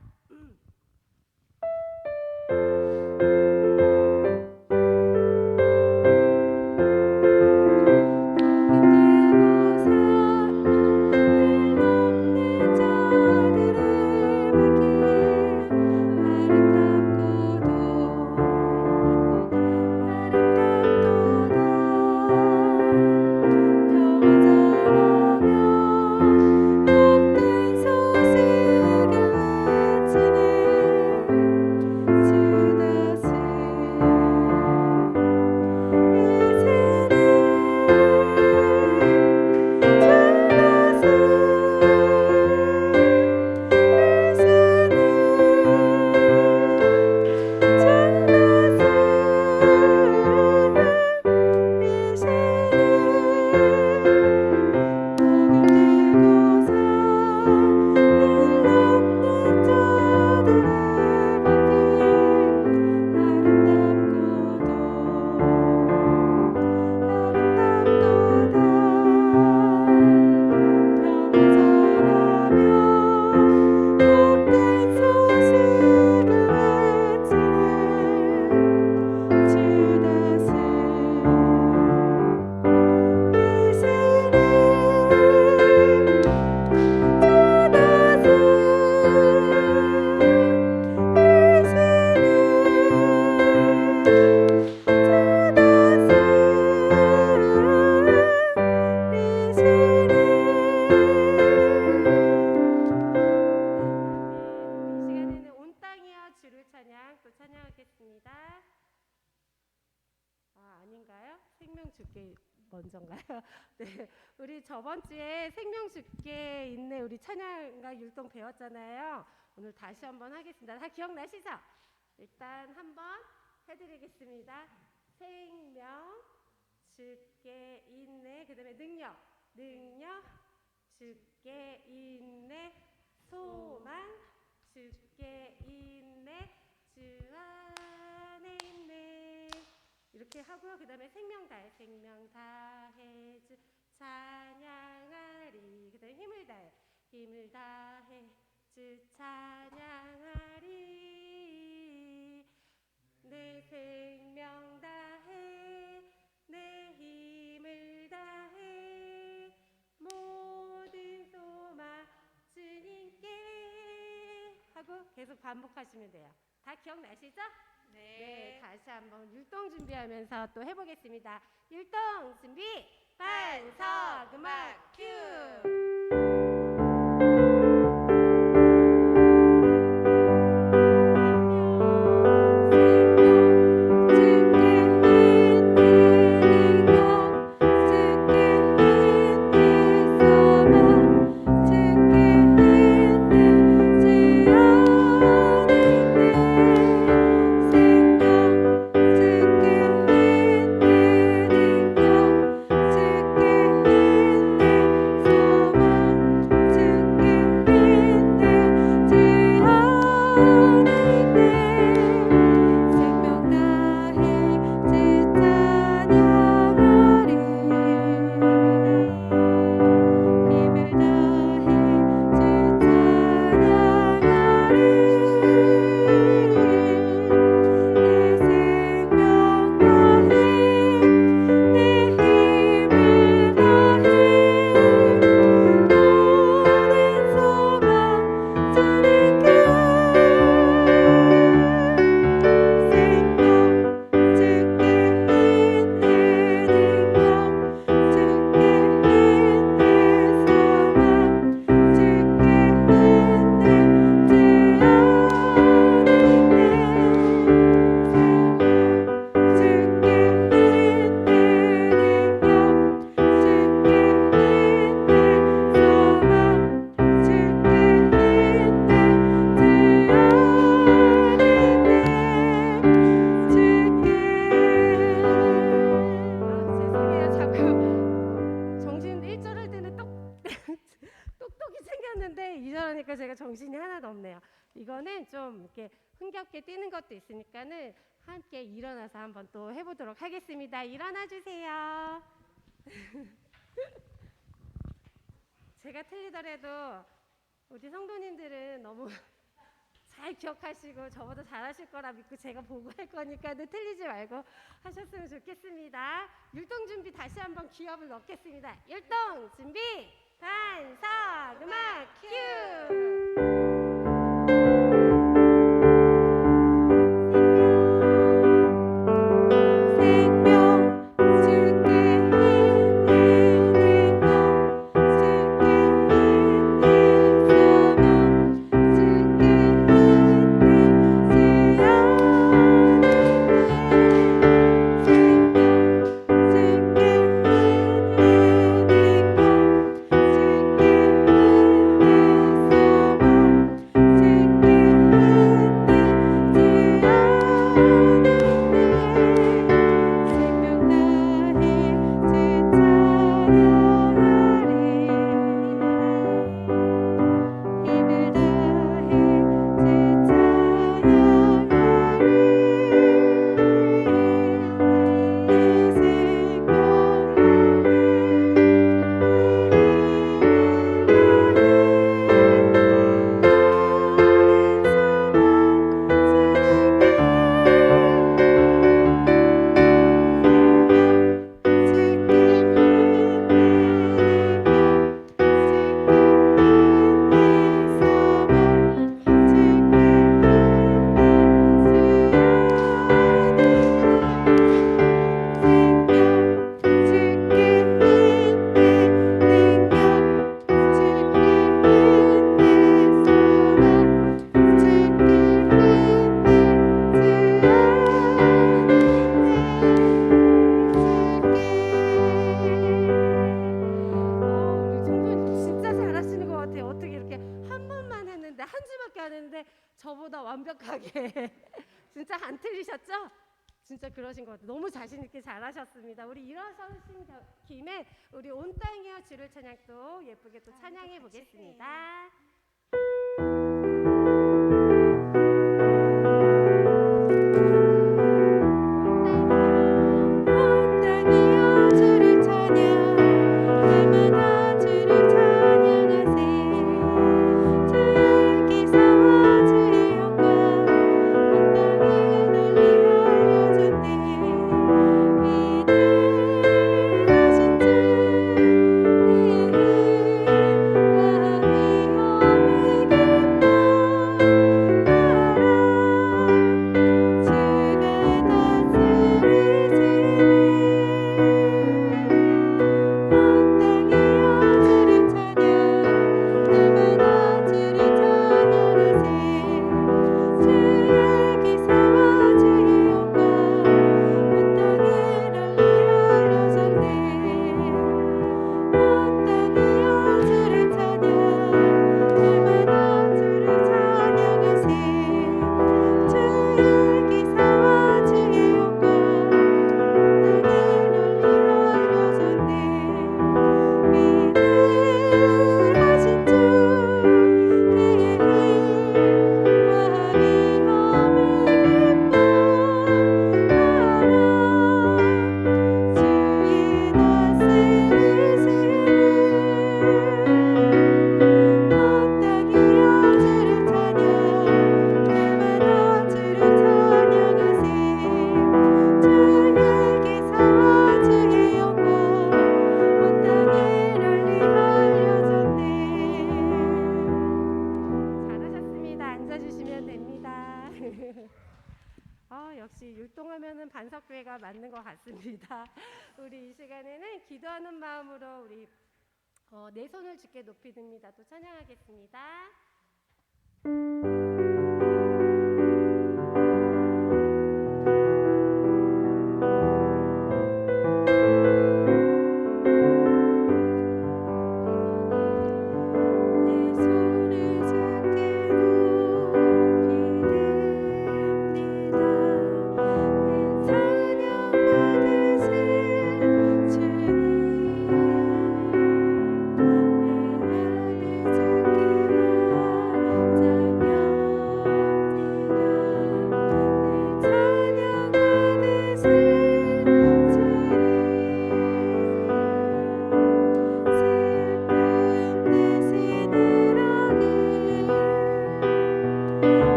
먼저인가요? 네, 우리 저번 주에 생명 주께 있네 우리 찬양과 율동 배웠잖아요. 오늘 다시 한번 하겠습니다. 다 기억나시죠? 일단 한번 해드리겠습니다. 생명 주께 있네. 그다음에 능력 주께 있네. 이렇게 하고요. 그 다음에 생명 다해 주 찬양하리. 그 다음에 힘을 다해 주 찬양하리. 내 생명 다해 내 힘을 다해 모든 소망 주님께 하고 계속 반복하시면 돼요. 다 기억나시죠? 네, 다시 한번 율동 준비하면서 또 해보겠습니다. 율동 준비, 반석 음악 큐. 죄송해요. 자꾸 정신 1절 할 때는 똑똑히 챙겼는데 2절 하니까 제가 정신이 하나도 없네요. 이거는 좀 이렇게 흥겹게 뛰는 것도 있으니까는 함께 일어나서 한번 또 해보도록 하겠습니다. 일어나 주세요. 제가 틀리더라도 우리 성도님들은 너무 잘 기억하시고 저보다 잘하실 거라 믿고 제가 보고 할 거니까는 틀리지 말고 하셨으면 좋겠습니다. 율동 준비 다시 한번 기합을 넣겠습니다. 율동 준비, 반석 음악 큐. 저보다 완벽하게 진짜 안 틀리셨죠? 진짜 그러신 것 같아요. 너무 자신 있게 잘하셨습니다. 우리 일어서신 김에 우리 온 땅이여 주를 찬양 또 예쁘게 또 찬양해 보겠습니다. 온 땅이여 역시 율동하면은 반석교회가 맞는 것 같습니다. 우리 이 시간에는 기도하는 마음으로 우리 내 손을 주께 높이 듭니다. 또 찬양하겠습니다. 주님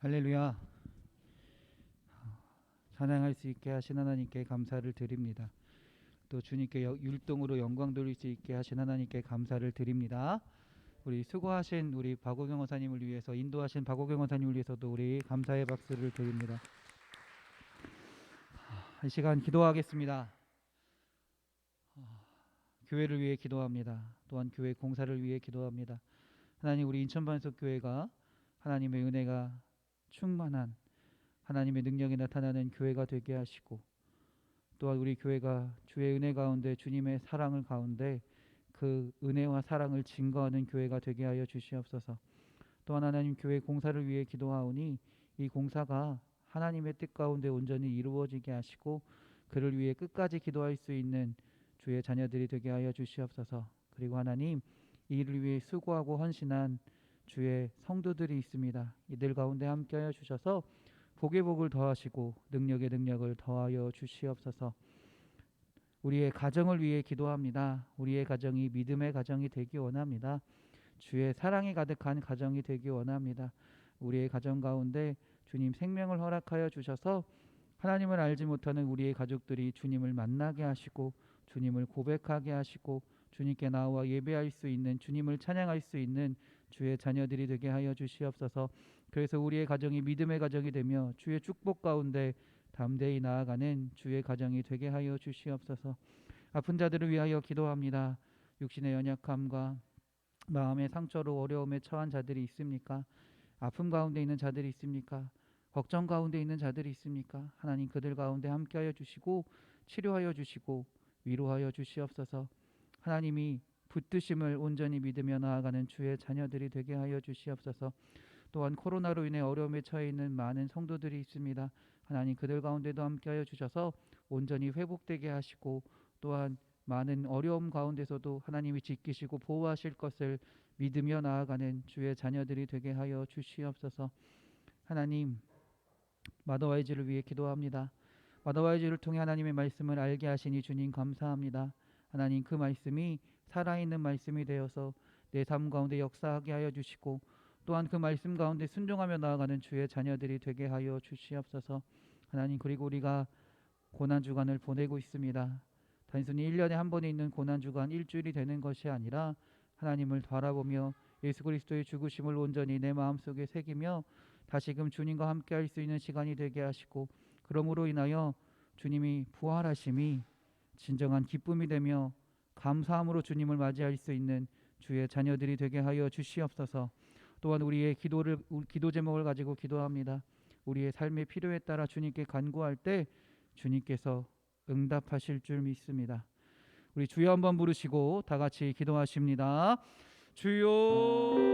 할렐루야. 찬양할 수 있게 하신 하나님께 감사를 드립니다. 또 주님께 율동으로 영광 돌릴 수 있게 하신 하나님께 감사를 드립니다. 우리 수고하신 우리 박오경 원사님을 위해서, 인도하신 박오경 원사님을 위해서도 우리 감사의 박수를 드립니다. 이 시간 기도하겠습니다. 교회를 위해 기도합니다. 또한 교회 공사를 위해 기도합니다. 하나님, 우리 인천반석교회가 하나님의 은혜가 충만한, 하나님의 능력이 나타나는 교회가 되게 하시고, 또한 우리 교회가 주의 은혜 가운데, 주님의 사랑을 가운데 그 은혜와 사랑을 증거하는 교회가 되게 하여 주시옵소서. 또한 하나님, 교회 공사를 위해 기도하오니 이 공사가 하나님의 뜻 가운데 온전히 이루어지게 하시고 그를 위해 끝까지 기도할 수 있는 주의 자녀들이 되게 하여 주시옵소서. 그리고 하나님, 이 일을 위해 수고하고 헌신한 주의 성도들이 있습니다. 이들 가운데 함께하여 주셔서 복의 복을 더하시고 능력의 능력을 더하여 주시옵소서. 우리의 가정을 위해 기도합니다. 우리의 가정이 믿음의 가정이 되기 원합니다. 주의 사랑이 가득한 가정이 되기 원합니다. 우리의 가정 가운데 주님 생명을 허락하여 주셔서 하나님을 알지 못하는 우리의 가족들이 주님을 만나게 하시고 주님을 고백하게 하시고 주님께 나와 예배할 수 있는, 주님을 찬양할 수 있는 주의 자녀들이 되게 하여 주시옵소서. 그래서 우리의 가정이 믿음의 가정이 되며 주의 축복 가운데 담대히 나아가는 주의 가정이 되게 하여 주시옵소서. 아픈 자들을 위하여 기도합니다. 육신의 연약함과 마음의 상처로 어려움에 처한 자들이 있습니까? 아픔 가운데 있는 자들이 있습니까? 걱정 가운데 있는 자들이 있습니까? 하나님, 그들 가운데 함께하여 주시고 치료하여 주시고 위로하여 주시옵소서. 하나님이 붙드심을 온전히 믿으며 나아가는 주의 자녀들이 되게 하여 주시옵소서. 또한 코로나로 인해 어려움에 처해 있는 많은 성도들이 있습니다. 하나님, 그들 가운데도 함께하여 주셔서 온전히 회복되게 하시고 또한 많은 어려움 가운데서도 하나님이 지키시고 보호하실 것을 믿으며 나아가는 주의 자녀들이 되게 하여 주시옵소서. 하나님, 마더와이즈를 위해 기도합니다. 마더와이즈를 통해 하나님의 말씀을 알게 하시니 주님 감사합니다. 하나님, 그 말씀이 살아있는 말씀이 되어서 내 삶 가운데 역사하게 하여 주시고 또한 그 말씀 가운데 순종하며 나아가는 주의 자녀들이 되게 하여 주시옵소서. 하나님, 그리고 우리가 고난주간을 보내고 있습니다. 단순히 1년에 한 번에 있는 고난주간 일주일이 되는 것이 아니라 하나님을 바라보며 예수 그리스도의 죽으심을 온전히 내 마음속에 새기며 다시금 주님과 함께 할 수 있는 시간이 되게 하시고, 그러므로 인하여 주님이 부활하심이 진정한 기쁨이 되며 감사함으로 주님을 맞이할 수 있는 주의 자녀들이 되게 하여 주시옵소서. 또한 우리의 기도 제목을 가지고 기도합니다. 우리의 삶의 필요에 따라 주님께 간구할 때 주님께서 응답하실 줄 믿습니다. 우리 주여 한번 부르시고 다 같이 기도하십니다. 주여.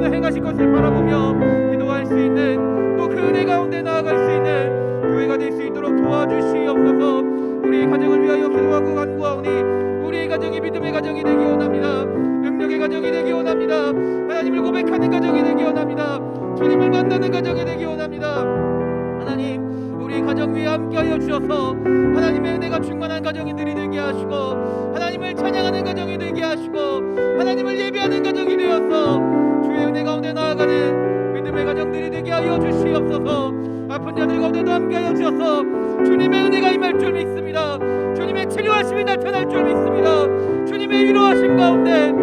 행하실 것을 바라보며 기도할 수 있는, 또 그 은혜 가운데 나아갈 수 있는 가정이 되기 원합니다. 하나님을 고백하는 가정이 되기 원합니다. 주님을 만나는 가정이 되기 원합니다. 하나님, 우리 가정 위에 함께하여 주셔서 하나님의 은혜가 충만한 가정이들이 되게 하시고, 하나님을 찬양하는 가정이 되게 하시고, 하나님을 예배하는 가정이 되어서 주의 은혜 가운데 나아가는 믿음의 가정들이 되게 하여 주시옵소서. 아픈 자들 가운데도 함께하여 주셔서 주님의 은혜가 임할 줄 믿습니다. 주님의 치료하심이 나타날 줄 믿습니다. 주님의 위로하심 가운데,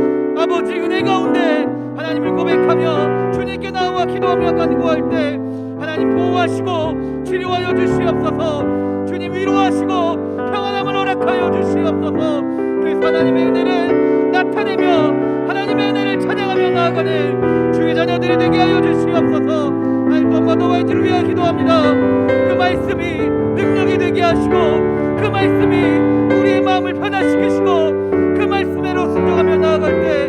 아버지 은혜 가운데 하나님을 고백하며 주님께 나와 기도하며 간구할 때 하나님 보호하시고 치료하여 주시옵소서. 주님 위로하시고 평안함을 허락하여 주시옵소서. 그래서 하나님의 은혜를 나타내며 하나님의 은혜를 찬양하며 나아가는 주의 자녀들이 되게 하여 주시옵소서. 하나님, 또 너와의지를 위하여 기도합니다. 그 말씀이 능력이 되게 하시고, 그 말씀이 우리의 마음을 변화시키시고, 그 말씀대로 순종하며 나아갈 때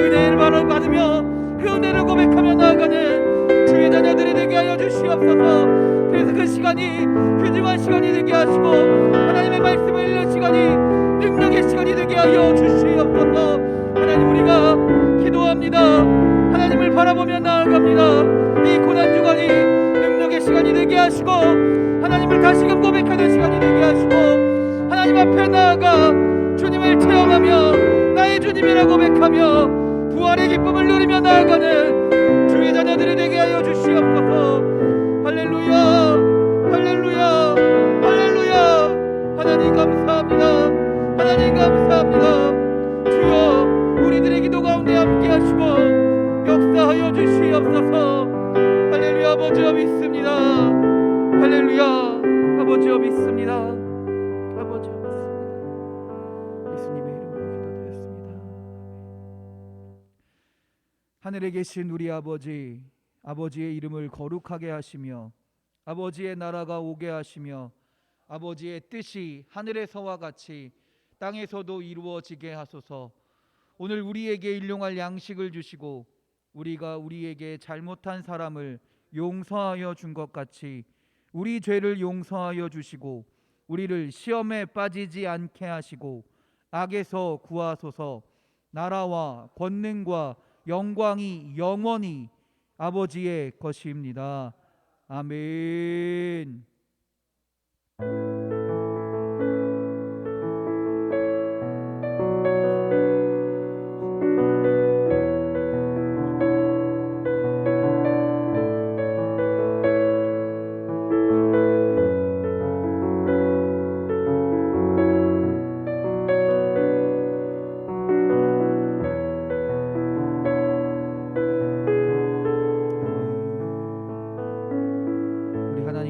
은혜를 바로 받으며 그 은혜를 고백하며 나아가는 주의 자녀들이 되게 하여 주시옵소서. 그래서 그 시간이 귀중한 시간이 되게 하시고, 하나님의 말씀을 읽는 시간이 능력의 시간이 되게 하여 주시옵소서. 하나님, 우리가 기도합니다. 하나님을 바라보며 나아갑니다. 이 고난주간이 능력의 시간이 되게 하시고, 하나님을 다시금 고백하는 시간이 되게 하시고, 하나님 앞에 나아가 주님을 체험하며 나의 주님이라 고백하며 부활의 기쁨을 누리며 나아가는 주의 자녀들이 되게 하여 주시옵소서. 할렐루야, 할렐루야, 할렐루야. 하나님 감사합니다. 하나님 감사합니다. 주여, 우리들의 기도 가운데 함께 하시고 역사하여 주시옵소서. 할렐루야. 아버지여 믿습니다. 할렐루야. 아버지여 믿습니다. 아버지여 믿습니다. 예수님의 이름으로 기도드렸습니다. 하늘에 계신 우리 아버지, 아버지의 이름을 거룩하게 하시며 아버지의 나라가 오게 하시며 아버지의 뜻이 하늘에서와 같이 땅에서도 이루어지게 하소서. 오늘 우리에게 일용할 양식을 주시고 우리가 우리에게 잘못한 사람을 용서하여 준 것 같이 우리 죄를 용서하여 주시고 우리를 시험에 빠지지 않게 하시고 악에서 구하소서. 나라와 권능과 영광이 영원히 아버지의 것입니다. 아멘.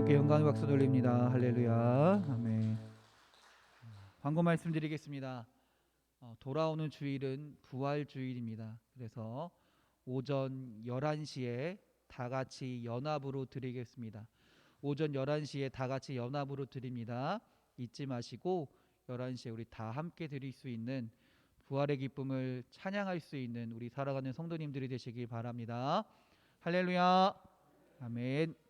영광의 박수 돌립니다. 할렐루야. 아멘. 광고 말씀드리겠습니다. 돌아오는 주일은 부활 주일입니다. 그래서 오전 11시에 다 같이 연합으로 드리겠습니다. 오전 11시에 다 같이 연합으로 드립니다. 잊지 마시고 11시에 우리 다 함께 드릴 수 있는 부활의 기쁨을 찬양할 수 있는 우리 살아가는 성도님들이 되시길 바랍니다. 할렐루야. 아멘.